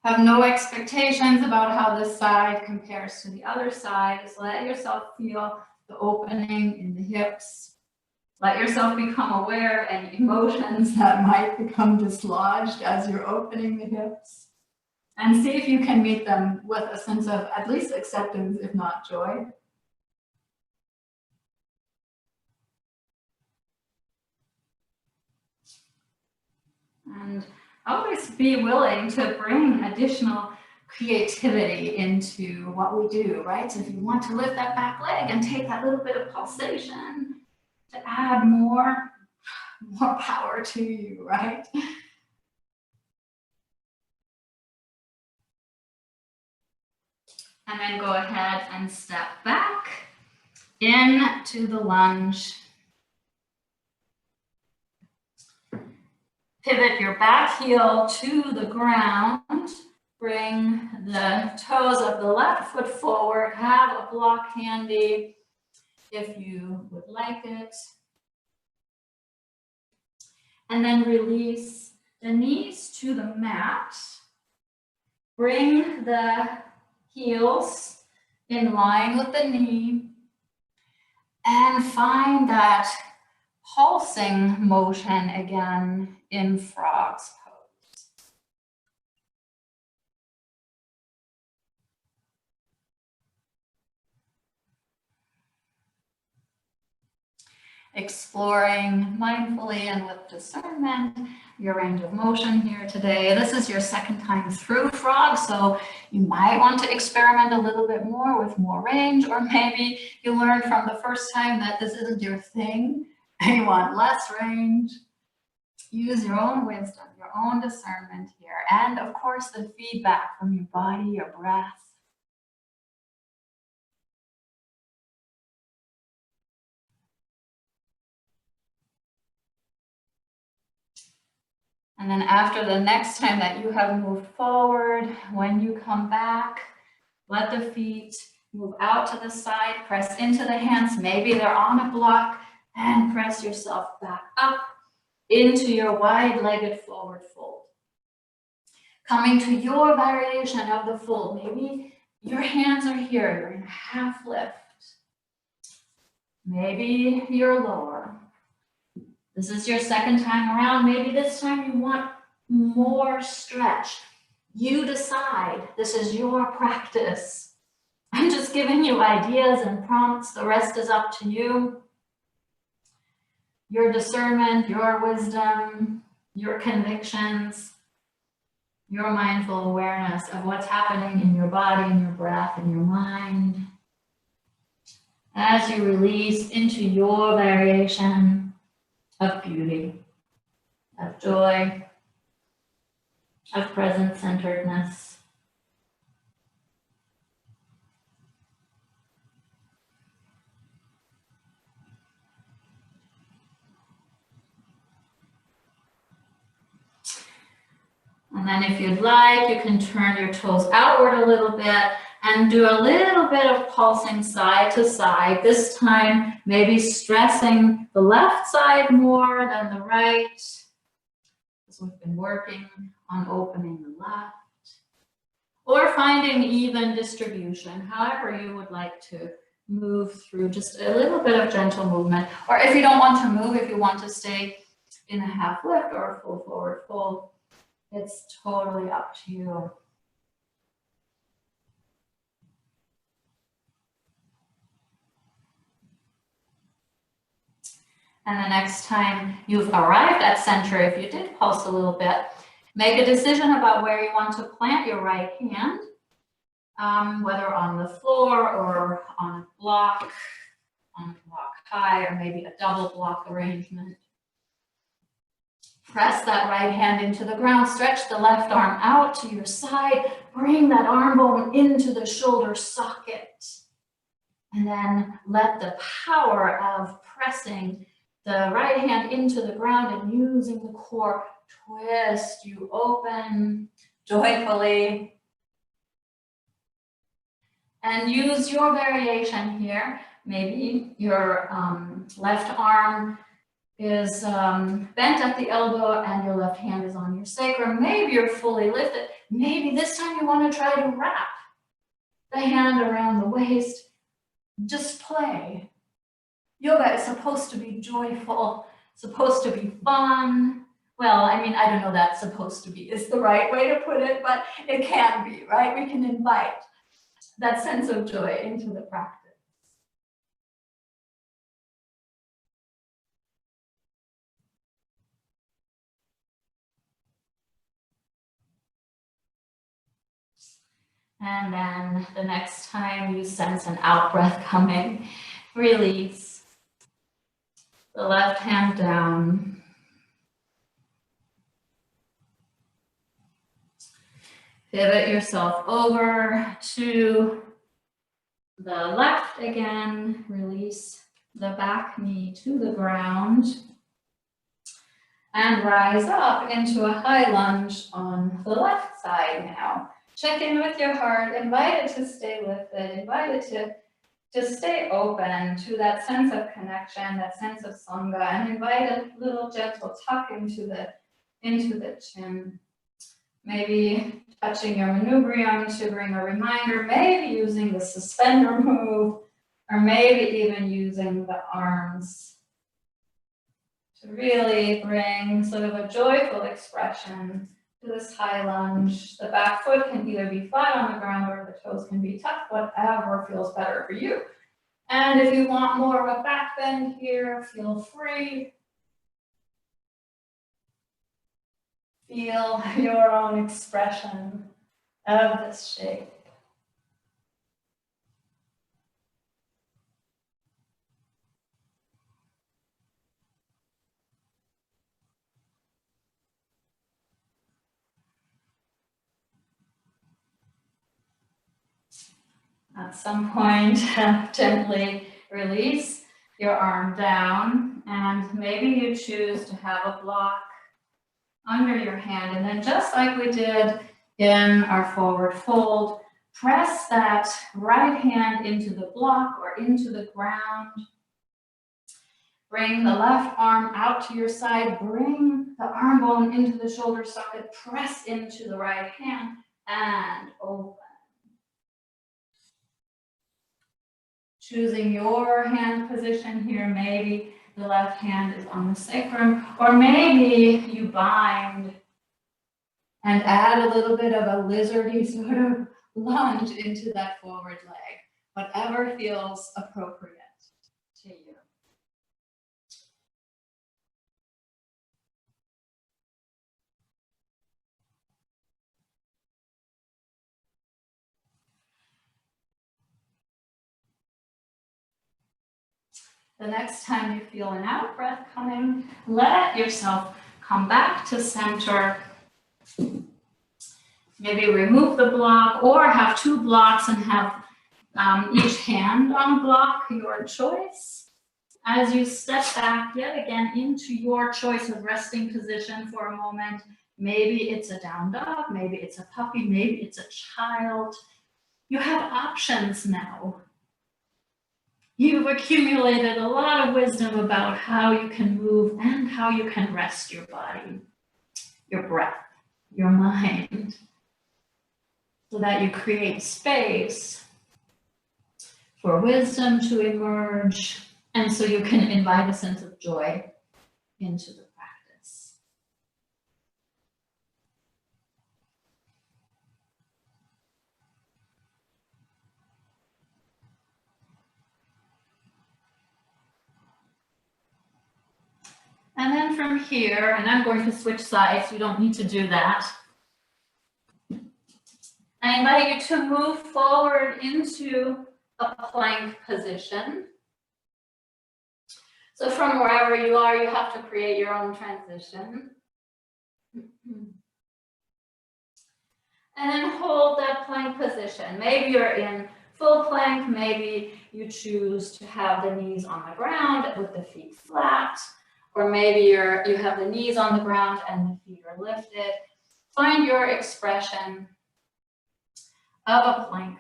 Have no expectations about how this side compares to the other side. Just let yourself feel the opening in the hips. Let yourself become aware of any emotions that might become dislodged as you're opening the hips. And see if you can meet them with a sense of at least acceptance, if not joy. And always be willing to bring additional creativity into what we do, right? So if you want to lift that back leg and take that little bit of pulsation to add more power to you, right? And then go ahead and step back into the lunge. Pivot your back heel to the ground. Bring the toes of the left foot forward. Have a block handy if you would like it. And then release the knees to the mat. Bring the heels in line with the knee. And find that pulsing motion again in frog's pose. Exploring mindfully and with discernment your range of motion here today. This is your second time through frog, so you might want to experiment a little bit more with more range, or maybe you learned from the first time that this isn't your thing and you want less range. Use your own wisdom, your own discernment here, and of course the feedback from your body, your breath. And then after the next time that you have moved forward, when you come back, let the feet move out to the side, press into the hands. Maybe they're on a block, and press yourself back up into your wide-legged forward fold. Coming to your variation of the fold. Maybe your hands are here, you're in a half lift. Maybe you're lower. This is your second time around. Maybe this time you want more stretch. You decide. This is your practice. I'm just giving you ideas and prompts. The rest is up to you. Your discernment, your wisdom, your convictions, your mindful awareness of what's happening in your body, in your breath, in your mind, as you release into your variation of beauty, of joy, of present-centeredness. And then if you'd like, you can turn your toes outward a little bit and do a little bit of pulsing side to side. This time, maybe stressing the left side more than the right, because we've been working on opening the left. Or finding even distribution, however you would like to move through, just a little bit of gentle movement. Or if you don't want to move, if you want to stay in a half lift or a full forward fold, it's totally up to you. And the next time you've arrived at center, if you did pulse a little bit, make a decision about where you want to plant your right hand, whether on the floor or on a block high, or maybe a double block arrangement. Press that right hand into the ground, stretch the left arm out to your side, bring that arm bone into the shoulder socket, and then let the power of pressing the right hand into the ground and using the core twist you open joyfully. And use your variation here. Maybe your left arm is bent at the elbow and your left hand is on your sacrum. Maybe you're fully lifted. Maybe this time you want to try to wrap the hand around the waist. Just play. Yoga is supposed to be joyful, supposed to be fun. Well, I mean, I don't know that supposed to be is the right way to put it, but it can be, right? We can invite that sense of joy into the practice. And then the next time you sense an out breath coming, release the left hand down. Pivot yourself over to the left again. Release the back knee to the ground. And rise up into a high lunge on the left side now. Check in with your heart, invite it to stay lifted, invite it to stay open to that sense of connection, that sense of sangha, and invite a little gentle tuck into the chin. Maybe touching your manubrium to bring a reminder, maybe using the suspender move, or maybe even using the arms to really bring sort of a joyful expression to this high lunge. The back foot can either be flat on the ground or the toes can be tucked, whatever feels better for you. And if you want more of a back bend here, feel free. Feel your own expression of this shape. At some point, gently release your arm down, and maybe you choose to have a block under your hand. And then just like we did in our forward fold, press that right hand into the block or into the ground. Bring the left arm out to your side. Bring the arm bone into the shoulder socket. Press into the right hand and open. Choosing your hand position here, maybe the left hand is on the sacrum, or maybe you bind and add a little bit of a lizardy sort of lunge into that forward leg, whatever feels appropriate to you. The next time you feel an out breath coming, let yourself come back to center. Maybe remove the block or have two blocks and have each hand on a block, your choice. As you step back yet again into your choice of resting position for a moment, maybe it's a down dog, maybe it's a puppy, maybe it's a child. You have options now. You've accumulated a lot of wisdom about how you can move and how you can rest your body, your breath, your mind, so that you create space for wisdom to emerge, and so you can invite a sense of joy into the practice. And then from here, and I'm going to switch sides, you don't need to do that. I invite you to move forward into a plank position. So from wherever you are, you have to create your own transition. And then hold that plank position. Maybe you're in full plank, maybe you choose to have the knees on the ground with the feet flat, or maybe you have the knees on the ground and the feet are lifted. Find your expression of a plank.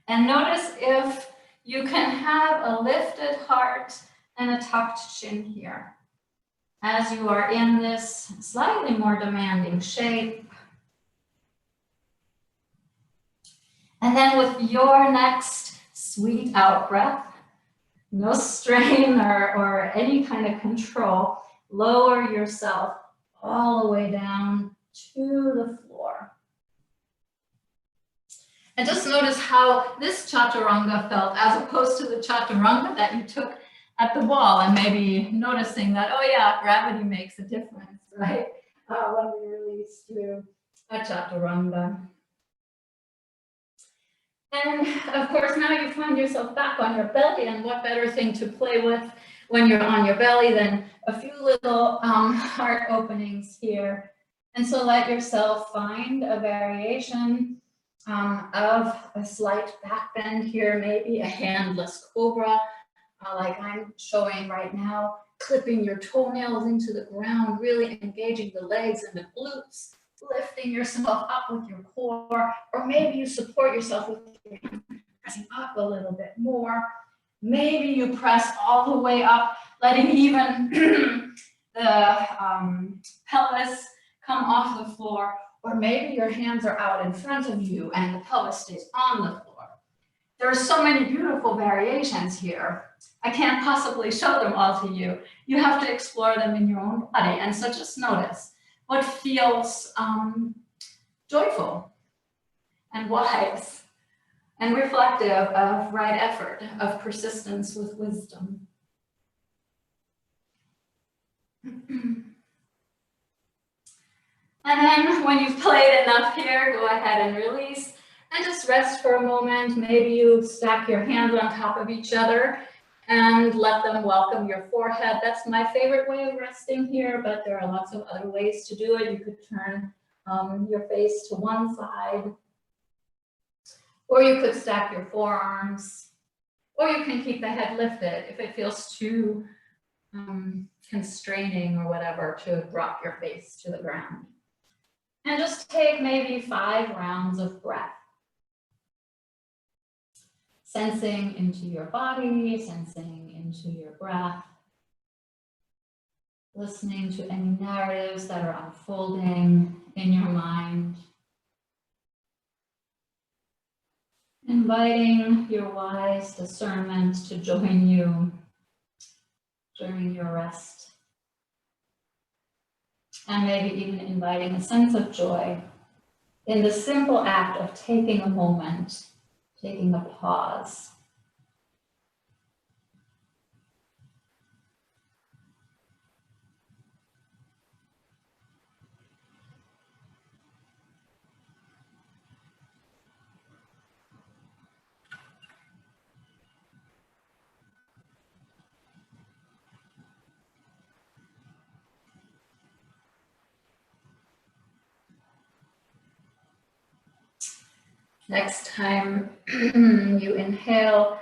And notice if you can have a lifted heart and a tucked chin here as you are in this slightly more demanding shape. And then with your next sweet out breath, no strain or any kind of control, lower yourself all the way down to the floor. And just notice how this chaturanga felt as opposed to the chaturanga that you took at the wall, and maybe noticing that, oh yeah, gravity makes a difference, right? When we release through a chaturanga. And of course, now you find yourself back on your belly, and what better thing to play with when you're on your belly than a few little heart openings here. And so let yourself find a variation of a slight back bend here, maybe a handless cobra, like I'm showing right now, clipping your toenails into the ground, really engaging the legs and the glutes, lifting yourself up with your core, or maybe you support yourself with your hands, pressing up a little bit more. Maybe you press all the way up, letting even the pelvis come off the floor, or maybe your hands are out in front of you and the pelvis stays on the floor. There are so many beautiful variations here. I can't possibly show them all to you. You have to explore them in your own body. And so just notice what feels joyful and wise and reflective of right effort, of persistence with wisdom. And then when you've played enough here, go ahead and release and just rest for a moment. Maybe you stack your hands on top of each other and let them welcome your forehead. That's my favorite way of resting here, but there are lots of other ways to do it. You could turn your face to one side, or you could stack your forearms, or you can keep the head lifted if it feels too constraining or whatever to drop your face to the ground. And just take maybe 5 rounds of breath. Sensing into your body, sensing into your breath. Listening to any narratives that are unfolding in your mind. Inviting your wise discernment to join you during your rest. And maybe even inviting a sense of joy in the simple act of taking a moment, taking a pause. Next time you inhale,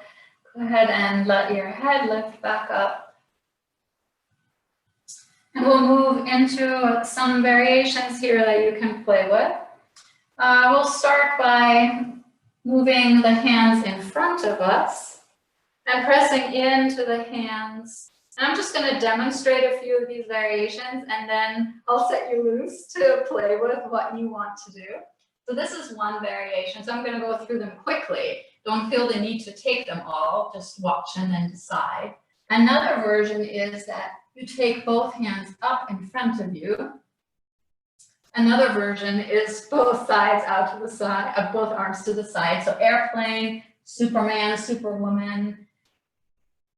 go ahead and let your head lift back up. And we'll move into some variations here that you can play with. We'll start by moving the hands in front of us and pressing into the hands. And I'm just going to demonstrate a few of these variations, and then I'll set you loose to play with what you want to do. So this is one variation, so I'm going to go through them quickly. Don't feel the need to take them all, just watch and then decide. Another version is that you take both hands up in front of you. Another version is both sides out to the side, both arms to the side. So airplane, Superman, Superwoman,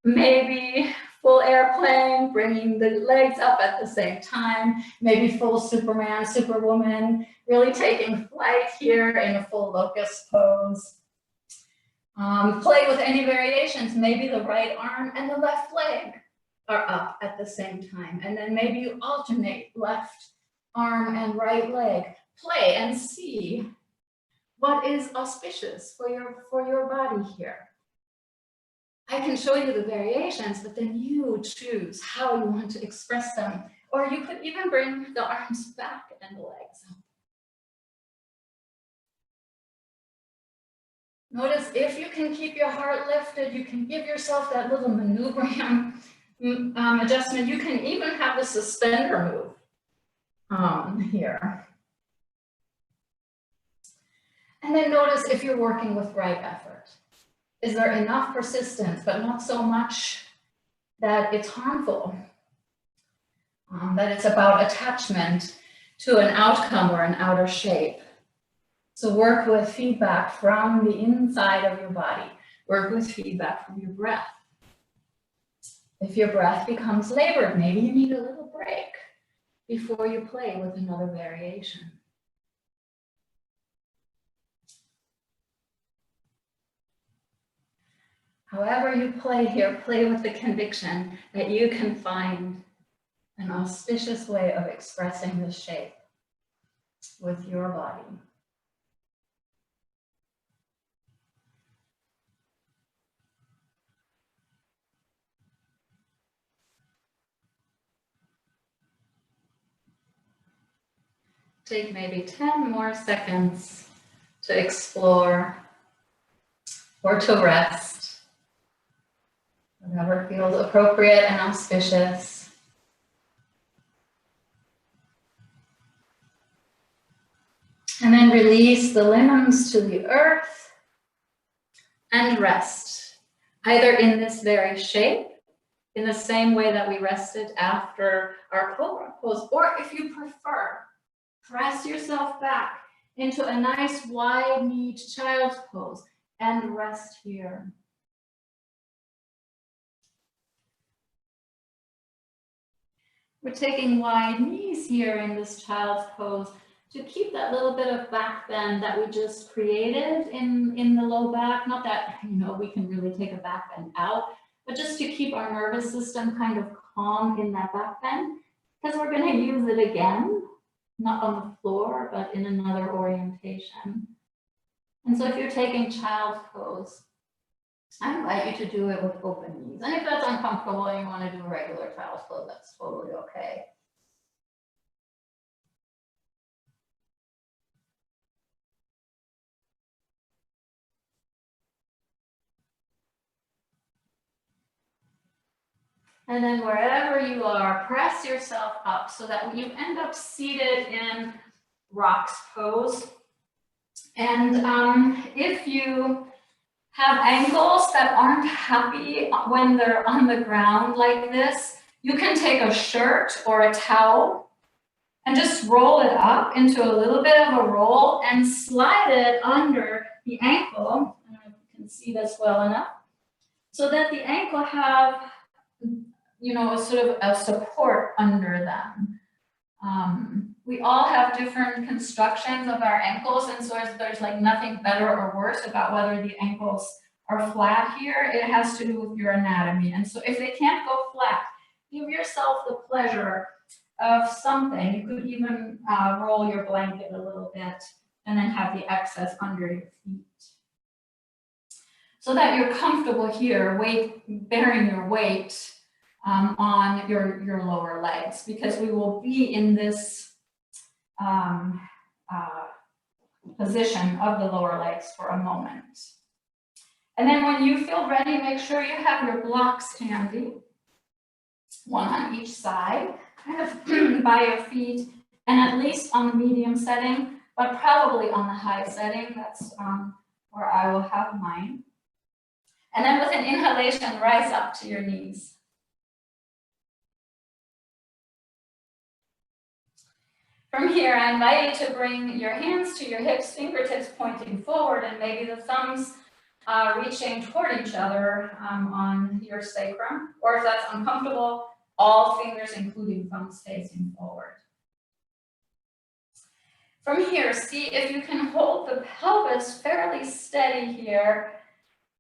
maybe full airplane, bringing the legs up at the same time, maybe full Superman, Superwoman, really taking flight here in a full locust pose. Play with any variations. Maybe the right arm and the left leg are up at the same time. And then maybe you alternate left arm and right leg. Play and see what is auspicious for your body here. I can show you the variations, but then you choose how you want to express them. Or you could even bring the arms back and the legs up. Notice if you can keep your heart lifted, you can give yourself that little maneuvering adjustment. You can even have the suspender move here. And then notice if you're working with right effort. Is there enough persistence, but not so much that it's harmful? That it's about attachment to an outcome or an outer shape. So work with feedback from the inside of your body. Work with feedback from your breath. If your breath becomes labored, maybe you need a little break before you play with another variation. However you play here, play with the conviction that you can find an auspicious way of expressing this shape with your body. Take maybe 10 more seconds to explore or to rest, whatever feels appropriate and auspicious. And then release the limbs to the earth and rest, either in this very shape, in the same way that we rested after our cobra pose, or if you prefer, press yourself back into a nice wide-kneed child's pose and rest here. We're taking wide knees here in this child's pose to keep that little bit of back bend that we just created in the low back. Not that, we can really take a back bend out, but just to keep our nervous system kind of calm in that back bend, because we're going to use it again. Not on the floor, but in another orientation. And so if you're taking child's pose, I invite you to do it with open knees. And if that's uncomfortable and you want to do a regular child's pose, that's totally okay. And then wherever you are, press yourself up so that you end up seated in rocks pose. And if you have ankles that aren't happy when they're on the ground like this, you can take a shirt or a towel and just roll it up into a little bit of a roll and slide it under the ankle. I don't know if you can see this well enough, so that the ankle have a sort of a support under them. We all have different constructions of our ankles, and so there's like nothing better or worse about whether the ankles are flat here. It has to do with your anatomy. And so if they can't go flat, give yourself the pleasure of something. You could even roll your blanket a little bit and then have the excess under your feet. So that you're comfortable here, bearing your weight on your lower legs, because we will be in this position of the lower legs for a moment. And then when you feel ready, make sure you have your blocks handy, one on each side, kind of by your feet, and at least on the medium setting, but probably on the high setting. That's where I will have mine. And then with an inhalation, rise up to your knees. From here, I invite you to bring your hands to your hips, fingertips pointing forward, and maybe the thumbs reaching toward each other on your sacrum. Or if that's uncomfortable, all fingers, including thumbs, facing forward. From here, see if you can hold the pelvis fairly steady here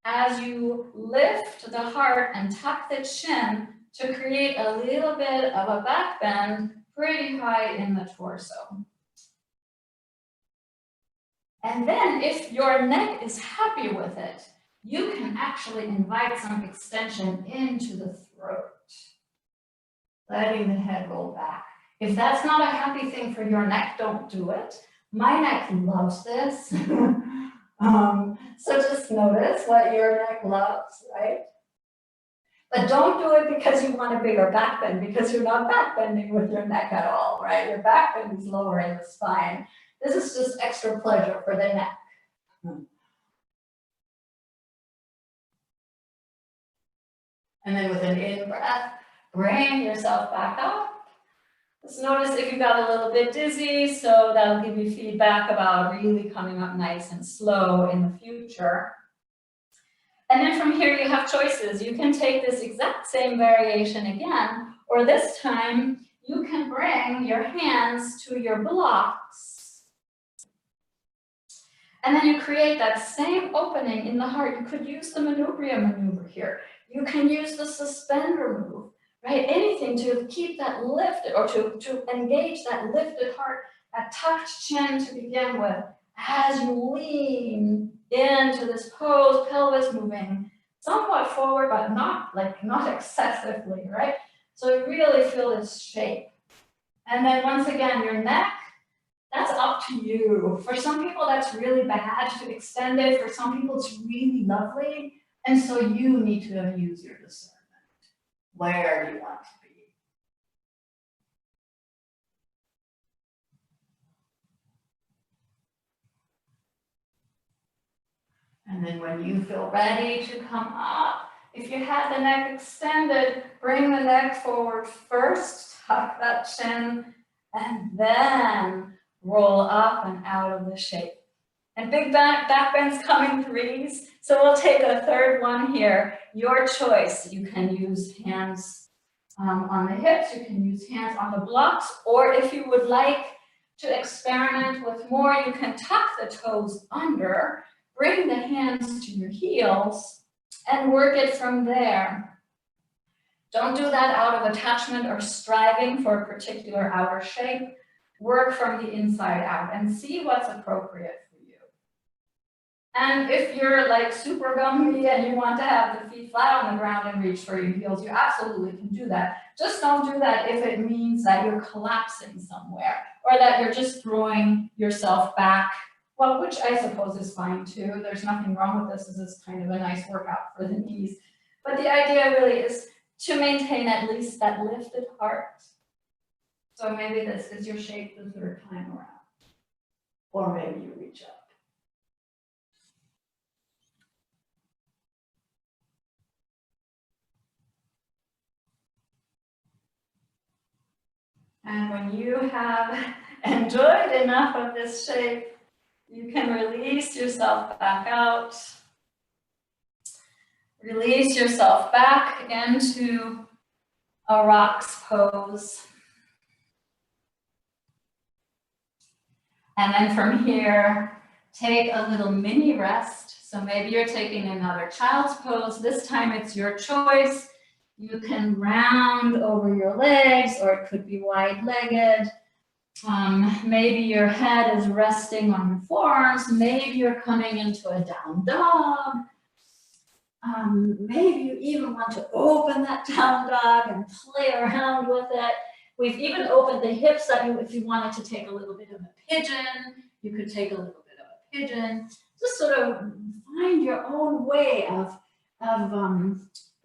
as you lift the heart and tuck the chin to create a little bit of a back bend pretty high in the torso. And then if your neck is happy with it, you can actually invite some extension into the throat, letting the head roll back. If that's not a happy thing for your neck, don't do it. My neck loves this. So just notice what your neck loves, right? But don't do it because you want a bigger back bend, because you're not back bending with your neck at all, right? Your back bend is lower in the spine. This is just extra pleasure for the neck. And then with an in-breath, bring yourself back up. Just notice if you got a little bit dizzy, so that'll give you feedback about really coming up nice and slow in the future. And then from here, you have choices. You can take this exact same variation again, or this time you can bring your hands to your blocks. And then you create that same opening in the heart. You could use the manubria maneuver here. You can use the suspender move, right? Anything to keep that lifted, or to engage that lifted heart, that tucked chin to begin with, as you lean into this pose, pelvis moving somewhat forward, but not excessively, right? So you really feel this shape. And then once again, your neck, that's up to you. For some people, that's really bad to extend it. For some people, it's really lovely. And so you need to use your discernment. Where do you want to be? And then when you feel ready to come up, if you have the neck extended, bring the neck forward first, tuck that chin, and then roll up and out of the shape. And big back bends come in threes. So we'll take a third one here. Your choice. You can use hands on the hips. You can use hands on the blocks. Or if you would like to experiment with more, you can tuck the toes under, bring the hands to your heels, and work it from there. Don't do that out of attachment or striving for a particular outer shape. Work from the inside out and see what's appropriate for you. And if you're like super gumby and you want to have the feet flat on the ground and reach for your heels, you absolutely can do that. Just don't do that if it means that you're collapsing somewhere, or that you're just throwing yourself back. Well, which I suppose is fine too. There's nothing wrong with this. This is kind of a nice workout for the knees. But the idea really is to maintain at least that lifted heart. So maybe this is your shape the third time around. Or maybe you reach up. And when you have enjoyed enough of this shape, you can release yourself back out. Release yourself back into a rocks pose. And then from here, take a little mini rest. So maybe you're taking another child's pose. This time it's your choice. You can round over your legs, or it could be wide-legged. Maybe your head is resting on your forearms. Maybe you're coming into a down dog. Maybe you even want to open that down dog and play around with it. We've even opened the hips that if you wanted to take a little bit of a pigeon, you could take a little bit of a pigeon. Just sort of find your own way of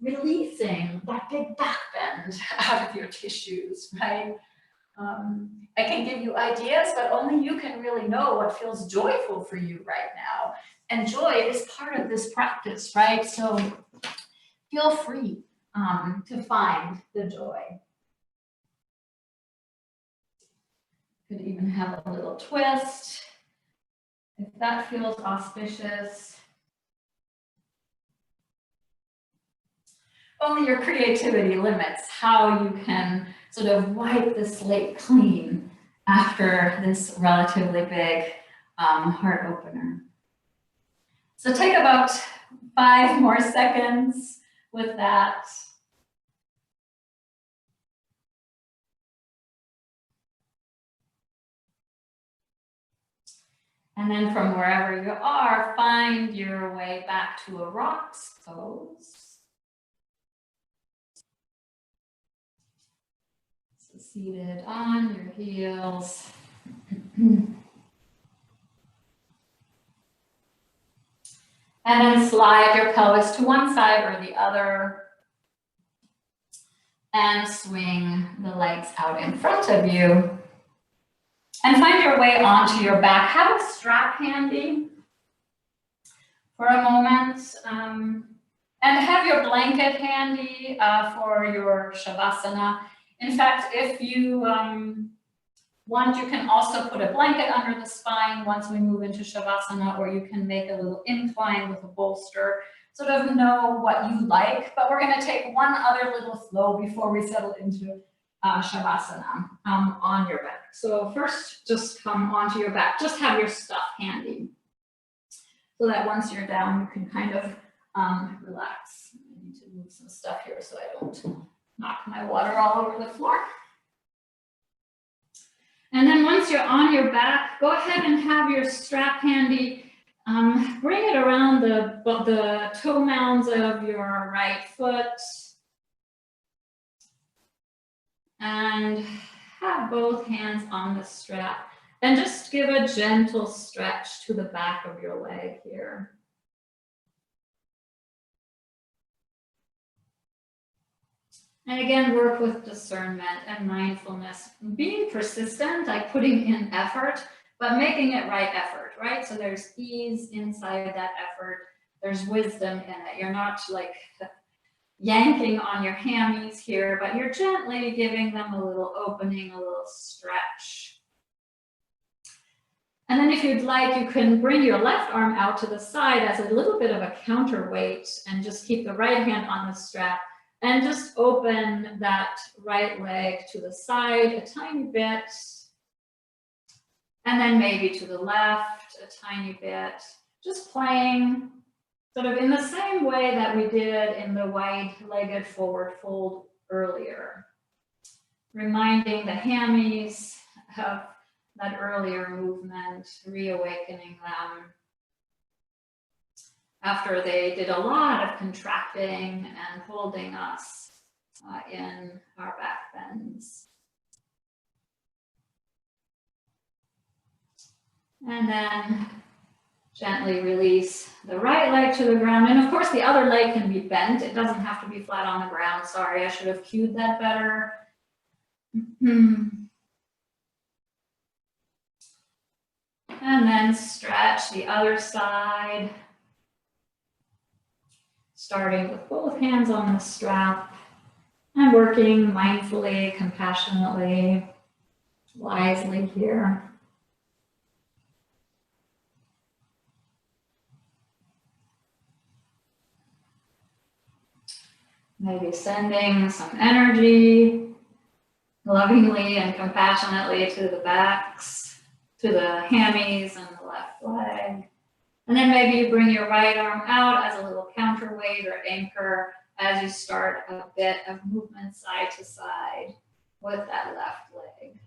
releasing that big back bend out of your tissues, right? I can give you ideas, but only you can really know what feels joyful for you right now. And joy is part of this practice, right? So feel free to find the joy. Could even have a little twist, if that feels auspicious. Only your creativity limits how you can sort of wipe the slate clean after this relatively big heart opener. So take about 5 more seconds with that. And then from wherever you are, find your way back to a rocks pose. So seated on your heels. And then slide your pelvis to one side or the other. And swing the legs out in front of you. And find your way onto your back. Have a strap handy for a moment. And have your blanket handy for your Shavasana. In fact, if you want, you can also put a blanket under the spine once we move into Shavasana, or you can make a little incline with a bolster. Sort of know what you like, but we're going to take one other little flow before we settle into Shavasana on your back. So first, just come onto your back. Just have your stuff handy so that once you're down, you can kind of relax. I need to move some stuff here so I don't knock my water all over the floor. And then once you're on your back, go ahead and have your strap handy. Bring it around the toe mounds of your right foot. And have both hands on the strap. And just give a gentle stretch to the back of your leg here. And again, work with discernment and mindfulness. Being persistent, like putting in effort, but making it right effort, right? So there's ease inside that effort. There's wisdom in it. You're not like yanking on your hammies here, but you're gently giving them a little opening, a little stretch. And then if you'd like, you can bring your left arm out to the side as a little bit of a counterweight and just keep the right hand on the strap and just open that right leg to the side a tiny bit. And then maybe to the left a tiny bit, just playing sort of in the same way that we did in the wide-legged forward fold earlier. Reminding the hammies of that earlier movement, reawakening them after they did a lot of contracting and holding us in our back bends. And then gently release the right leg to the ground. And of course, the other leg can be bent. It doesn't have to be flat on the ground. Sorry, I should have cued that better. And then stretch the other side. Starting with both hands on the strap and working mindfully, compassionately, wisely here. Maybe sending some energy lovingly and compassionately to the backs, to the hammies and the left leg. And then maybe you bring your right arm out as a little counterweight or anchor as you start a bit of movement side to side with that left leg.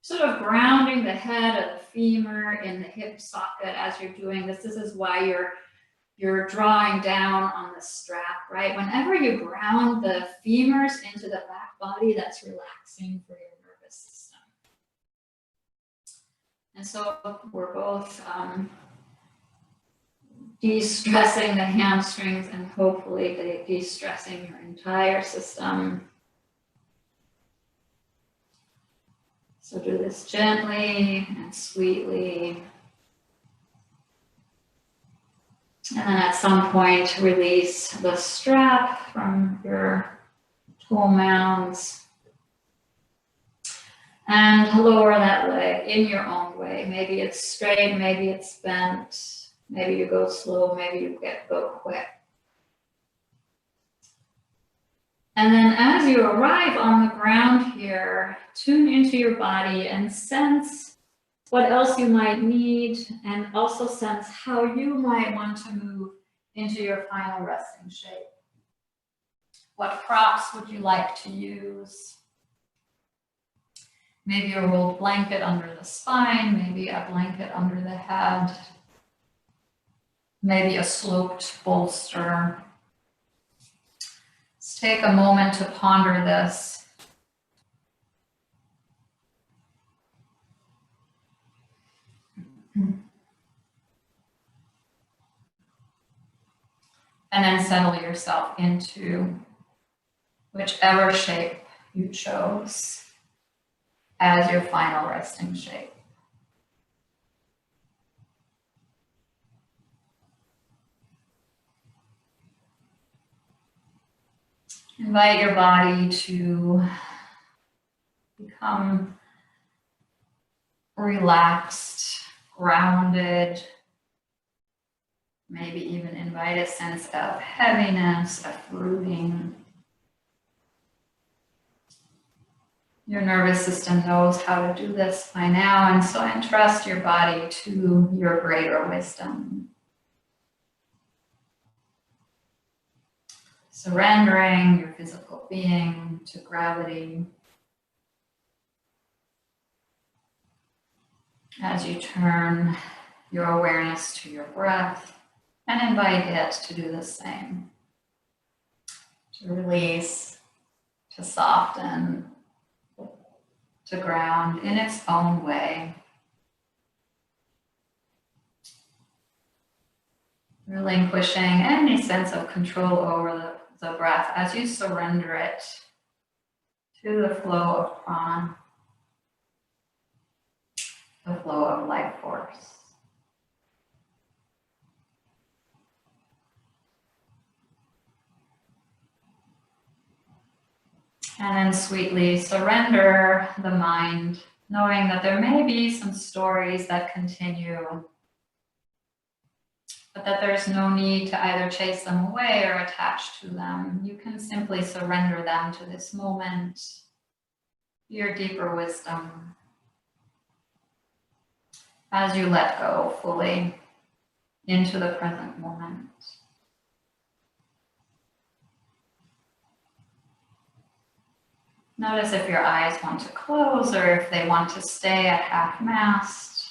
sort of grounding the head of the femur in the hip socket as you're doing this. This is why you're drawing down on the strap, right? Whenever you ground the femurs into the back body, that's relaxing for your nervous system. And so we're both de-stressing the hamstrings and hopefully de-stressing your entire system. So do this gently and sweetly. And then at some point, release the strap from your toe mounds. And lower that leg in your own way. Maybe it's straight, maybe it's bent. Maybe you go slow, maybe you go quick. And then as you arrive on the ground here, tune into your body and sense what else you might need, and also sense how you might want to move into your final resting shape. What props would you like to use? Maybe a rolled blanket under the spine, maybe a blanket under the head, maybe a sloped bolster. Let's take a moment to ponder this. And then settle yourself into whichever shape you chose as your final resting shape. Invite your body to become relaxed, grounded. Maybe even invite a sense of heaviness, of brooding. Your nervous system knows how to do this by now, and so entrust your body to your greater wisdom. Surrendering your physical being to gravity as you turn your awareness to your breath and invite it to do the same, to release, to soften, to ground in its own way. Relinquishing any sense of control over the breath as you surrender it to the flow of prana, the flow of life force. And then sweetly surrender the mind, knowing that there may be some stories that continue, but that there's no need to either chase them away or attach to them. You can simply surrender them to this moment, your deeper wisdom, as you let go fully into the present moment. Notice if your eyes want to close or if they want to stay at half-mast.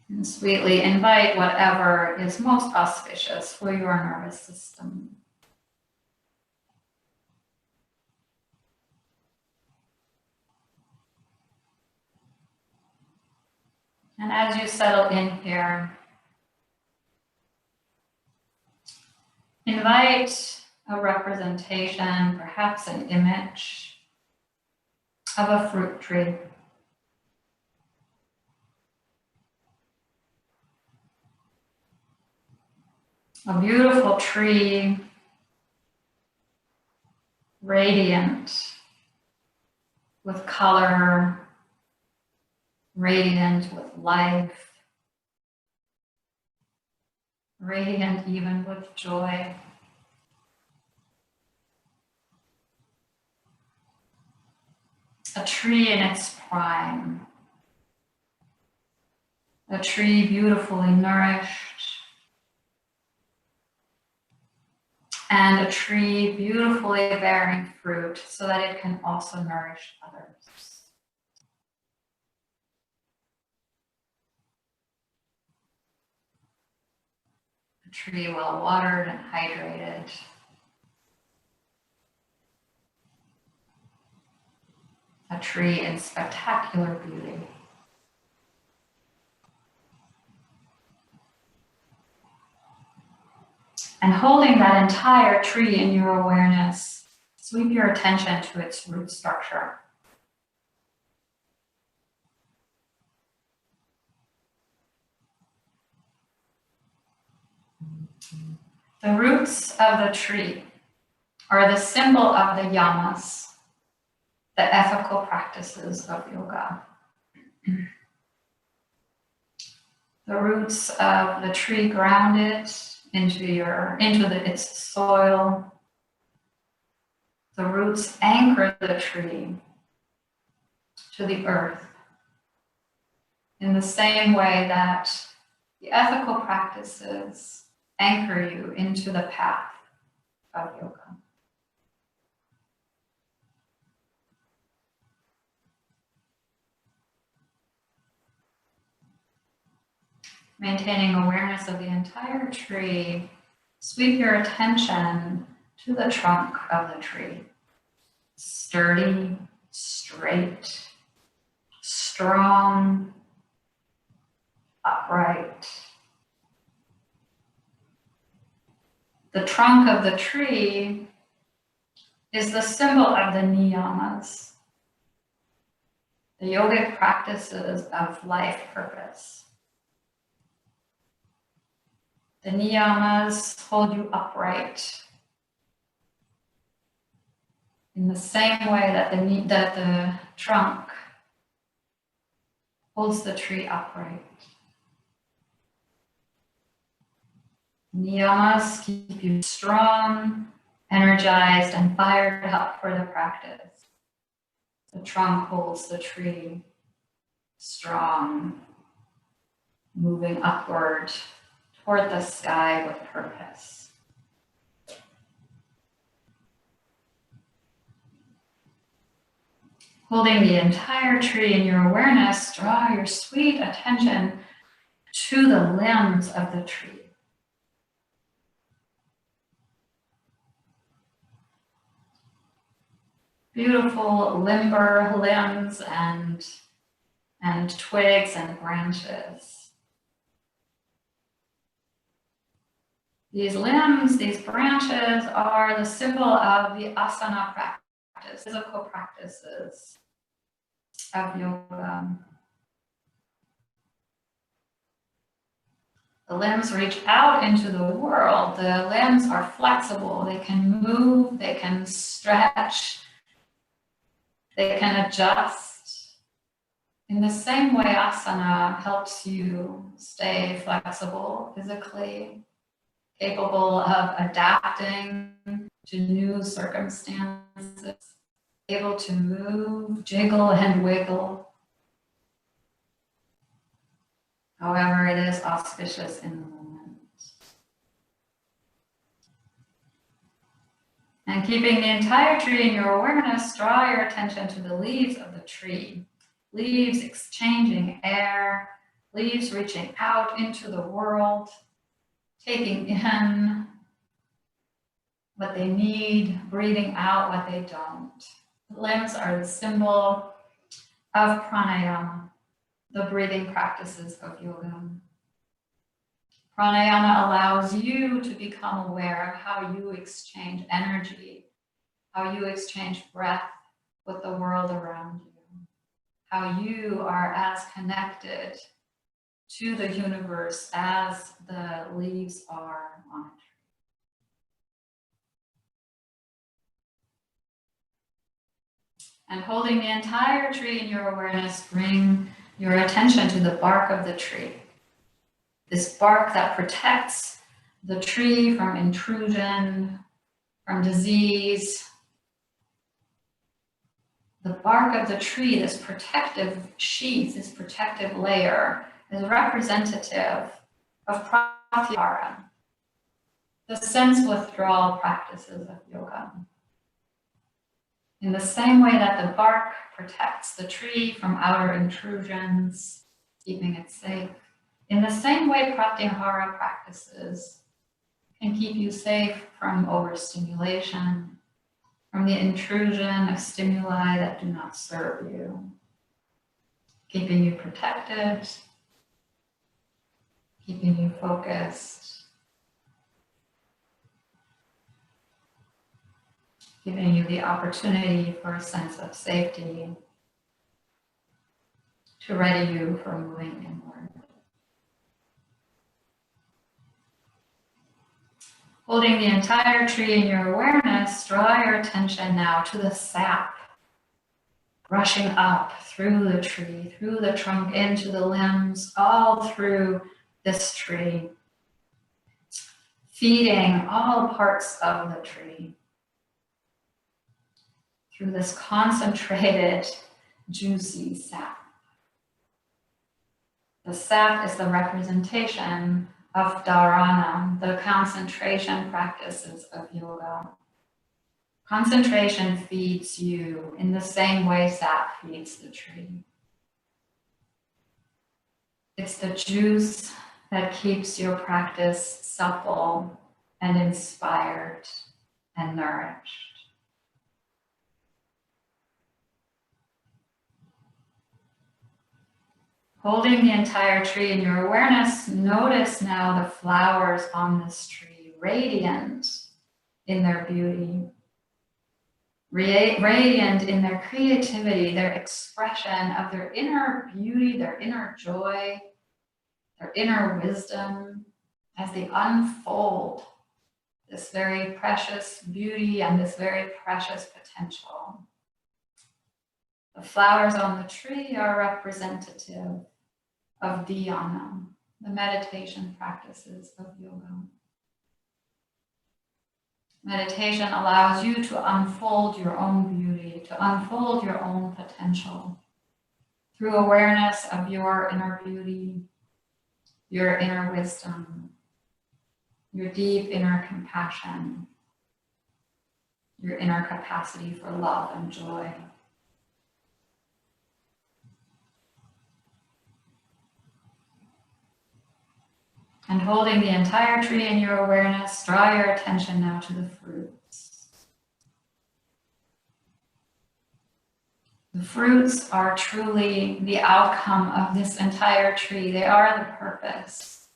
And sweetly invite whatever is most auspicious for your nervous system. And as you settle in here, invite a representation, perhaps an image of a fruit tree. A beautiful tree, radiant with color, radiant with life, radiant even with joy. A tree in its prime, a tree beautifully nourished and a tree beautifully bearing fruit so that it can also nourish others. A tree well watered and hydrated. A tree in spectacular beauty. And holding that entire tree in your awareness, sweep your attention to its root structure. The roots of the tree are the symbol of the yamas, the ethical practices of yoga. The roots of the tree ground it into its soil. The roots anchor the tree to the earth in the same way that the ethical practices anchor you into the path of yoga. Maintaining awareness of the entire tree, sweep your attention to the trunk of the tree. Sturdy, straight, strong, upright. The trunk of the tree is the symbol of the niyamas, the yogic practices of life purpose. The niyamas hold you upright in the same way that the trunk holds the tree upright. Niyamas keep you strong, energized, and fired up for the practice. The trunk holds the tree strong, moving upward toward the sky with purpose. Holding the entire tree in your awareness, draw your sweet attention to the limbs of the tree. Beautiful limber limbs and twigs and branches. These limbs, these branches are the symbol of the asana practice, physical practices of yoga. The limbs reach out into the world. The limbs are flexible. They can move, they can stretch, they can adjust. In the same way, asana helps you stay flexible physically, capable of adapting to new circumstances, able to move, jiggle, and wiggle. However, it is auspicious in the moment. And keeping the entire tree in your awareness, draw your attention to the leaves of the tree. Leaves exchanging air, leaves reaching out into the world, taking in what they need, breathing out what they don't. The limbs are the symbol of pranayama, the breathing practices of yoga. Pranayama allows you to become aware of how you exchange energy, how you exchange breath with the world around you, how you are as connected to the universe as the leaves are on a tree. And holding the entire tree in your awareness, bring your attention to the bark of the tree. This bark that protects the tree from intrusion, from disease. The bark of the tree, this protective sheath, this protective layer, is representative of pratyahara, the sense withdrawal practices of yoga. In the same way that the bark protects the tree from outer intrusions, keeping it safe, in the same way pratyahara practices can keep you safe from overstimulation, from the intrusion of stimuli that do not serve you, keeping you protected, keeping you focused, giving you the opportunity for a sense of safety to ready you for moving inward. Holding the entire tree in your awareness, draw your attention now to the sap rushing up through the tree, through the trunk, into the limbs, all through this tree, feeding all parts of the tree through this concentrated, juicy sap. The sap is the representation of dharana, the concentration practices of yoga. Concentration feeds you in the same way sap feeds the tree. It's the juice that keeps your practice supple and inspired and nourished. Holding the entire tree in your awareness, notice now the flowers on this tree, radiant in their beauty, radiant in their creativity, their expression of their inner beauty, their inner joy, their inner wisdom as they unfold this very precious beauty and this very precious potential. The flowers on the tree are representative of dhyana, the meditation practices of yoga. Meditation allows you to unfold your own beauty, to unfold your own potential through awareness of your inner beauty, your inner wisdom, your deep inner compassion, your inner capacity for love and joy. And holding the entire tree in your awareness, draw your attention now to the fruits. The fruits are truly the outcome of this entire tree. They are the purpose.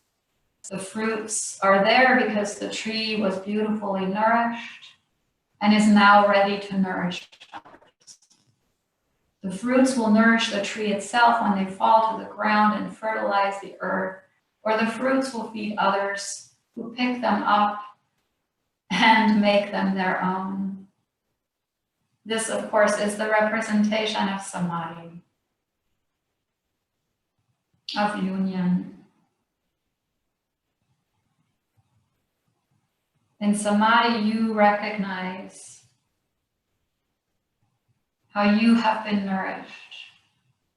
The fruits are there because the tree was beautifully nourished and is now ready to nourish others. The fruits will nourish the tree itself when they fall to the ground and fertilize the earth, or the fruits will feed others who pick them up and make them their own. This, of course, is the representation of samadhi, of union. In samadhi, you recognize how you have been nourished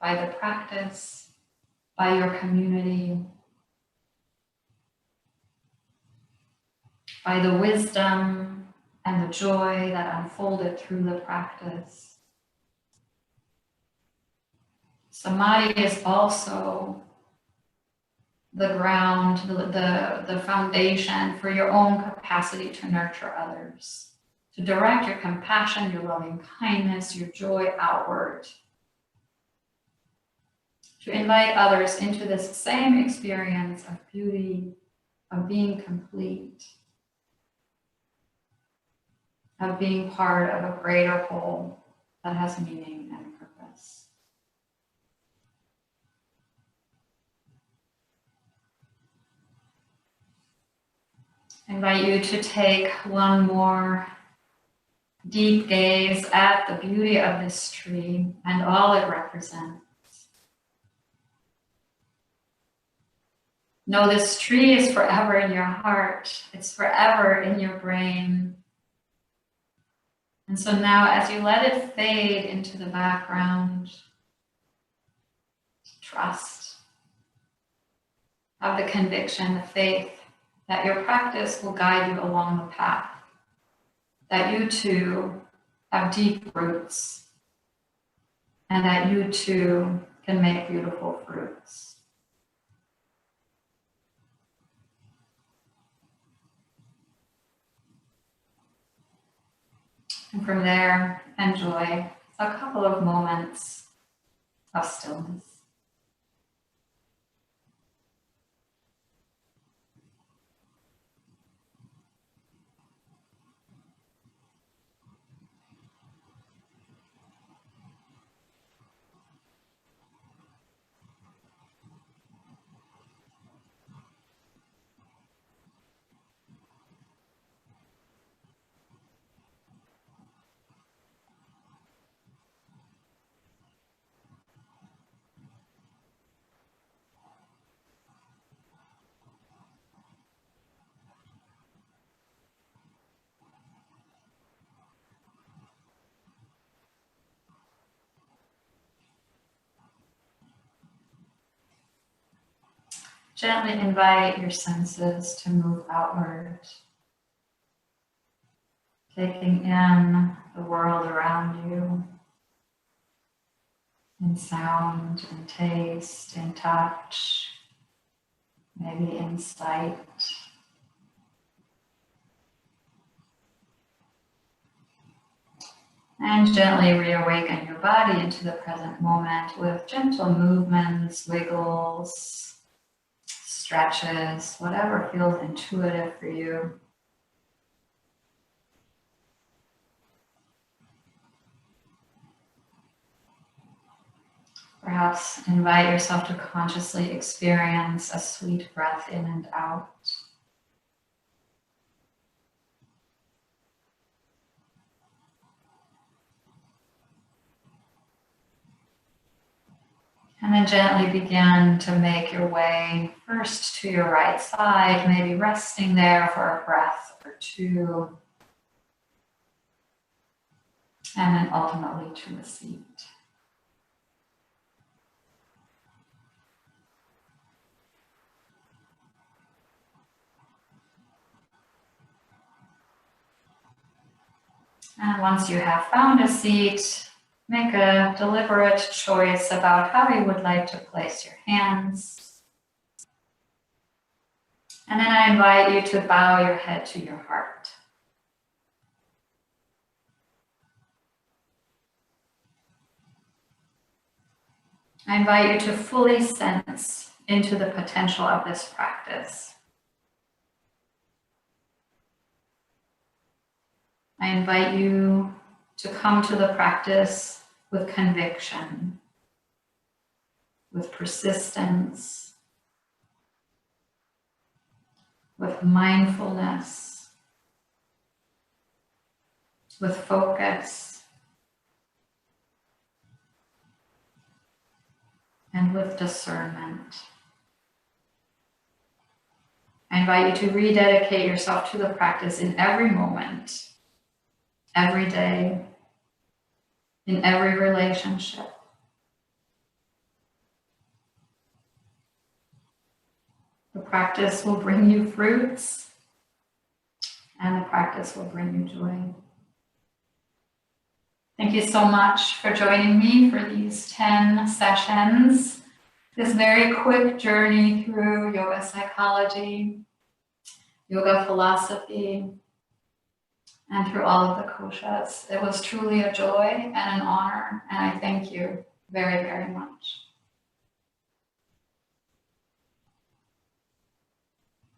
by the practice, by your community, by the wisdom and the joy that unfolded through the practice. Samadhi is also the ground, the foundation for your own capacity to nurture others, to direct your compassion, your loving kindness, your joy outward, to invite others into this same experience of beauty, of being complete, of being part of a greater whole that has meaning and purpose. I invite you to take one more deep gaze at the beauty of this tree and all it represents. Know this tree is forever in your heart. It's forever in your brain. And so now, as you let it fade into the background, trust, have the conviction, the faith that your practice will guide you along the path, that you too have deep roots, and that you too can make beautiful fruits. And from there, enjoy a couple of moments of stillness. Gently invite your senses to move outward, taking in the world around you, in sound, in taste, in touch, maybe in sight. And gently reawaken your body into the present moment with gentle movements, wiggles, stretches, whatever feels intuitive for you. Perhaps invite yourself to consciously experience a sweet breath in and out. And then gently begin to make your way first to your right side, maybe resting there for a breath or two, and then ultimately to a seat. And once you have found a seat, make a deliberate choice about how you would like to place your hands. And then I invite you to bow your head to your heart. I invite you to fully sense into the potential of this practice. I invite you to come to the practice with conviction, with persistence, with mindfulness, with focus, and with discernment. I invite you to rededicate yourself to the practice in every moment, every day, in every relationship. The practice will bring you fruits, and the practice will bring you joy. Thank you so much for joining me for these 10 sessions. This very quick journey through yoga psychology, yoga philosophy, and through all of the koshas. It was truly a joy and an honor, and I thank you very, very much.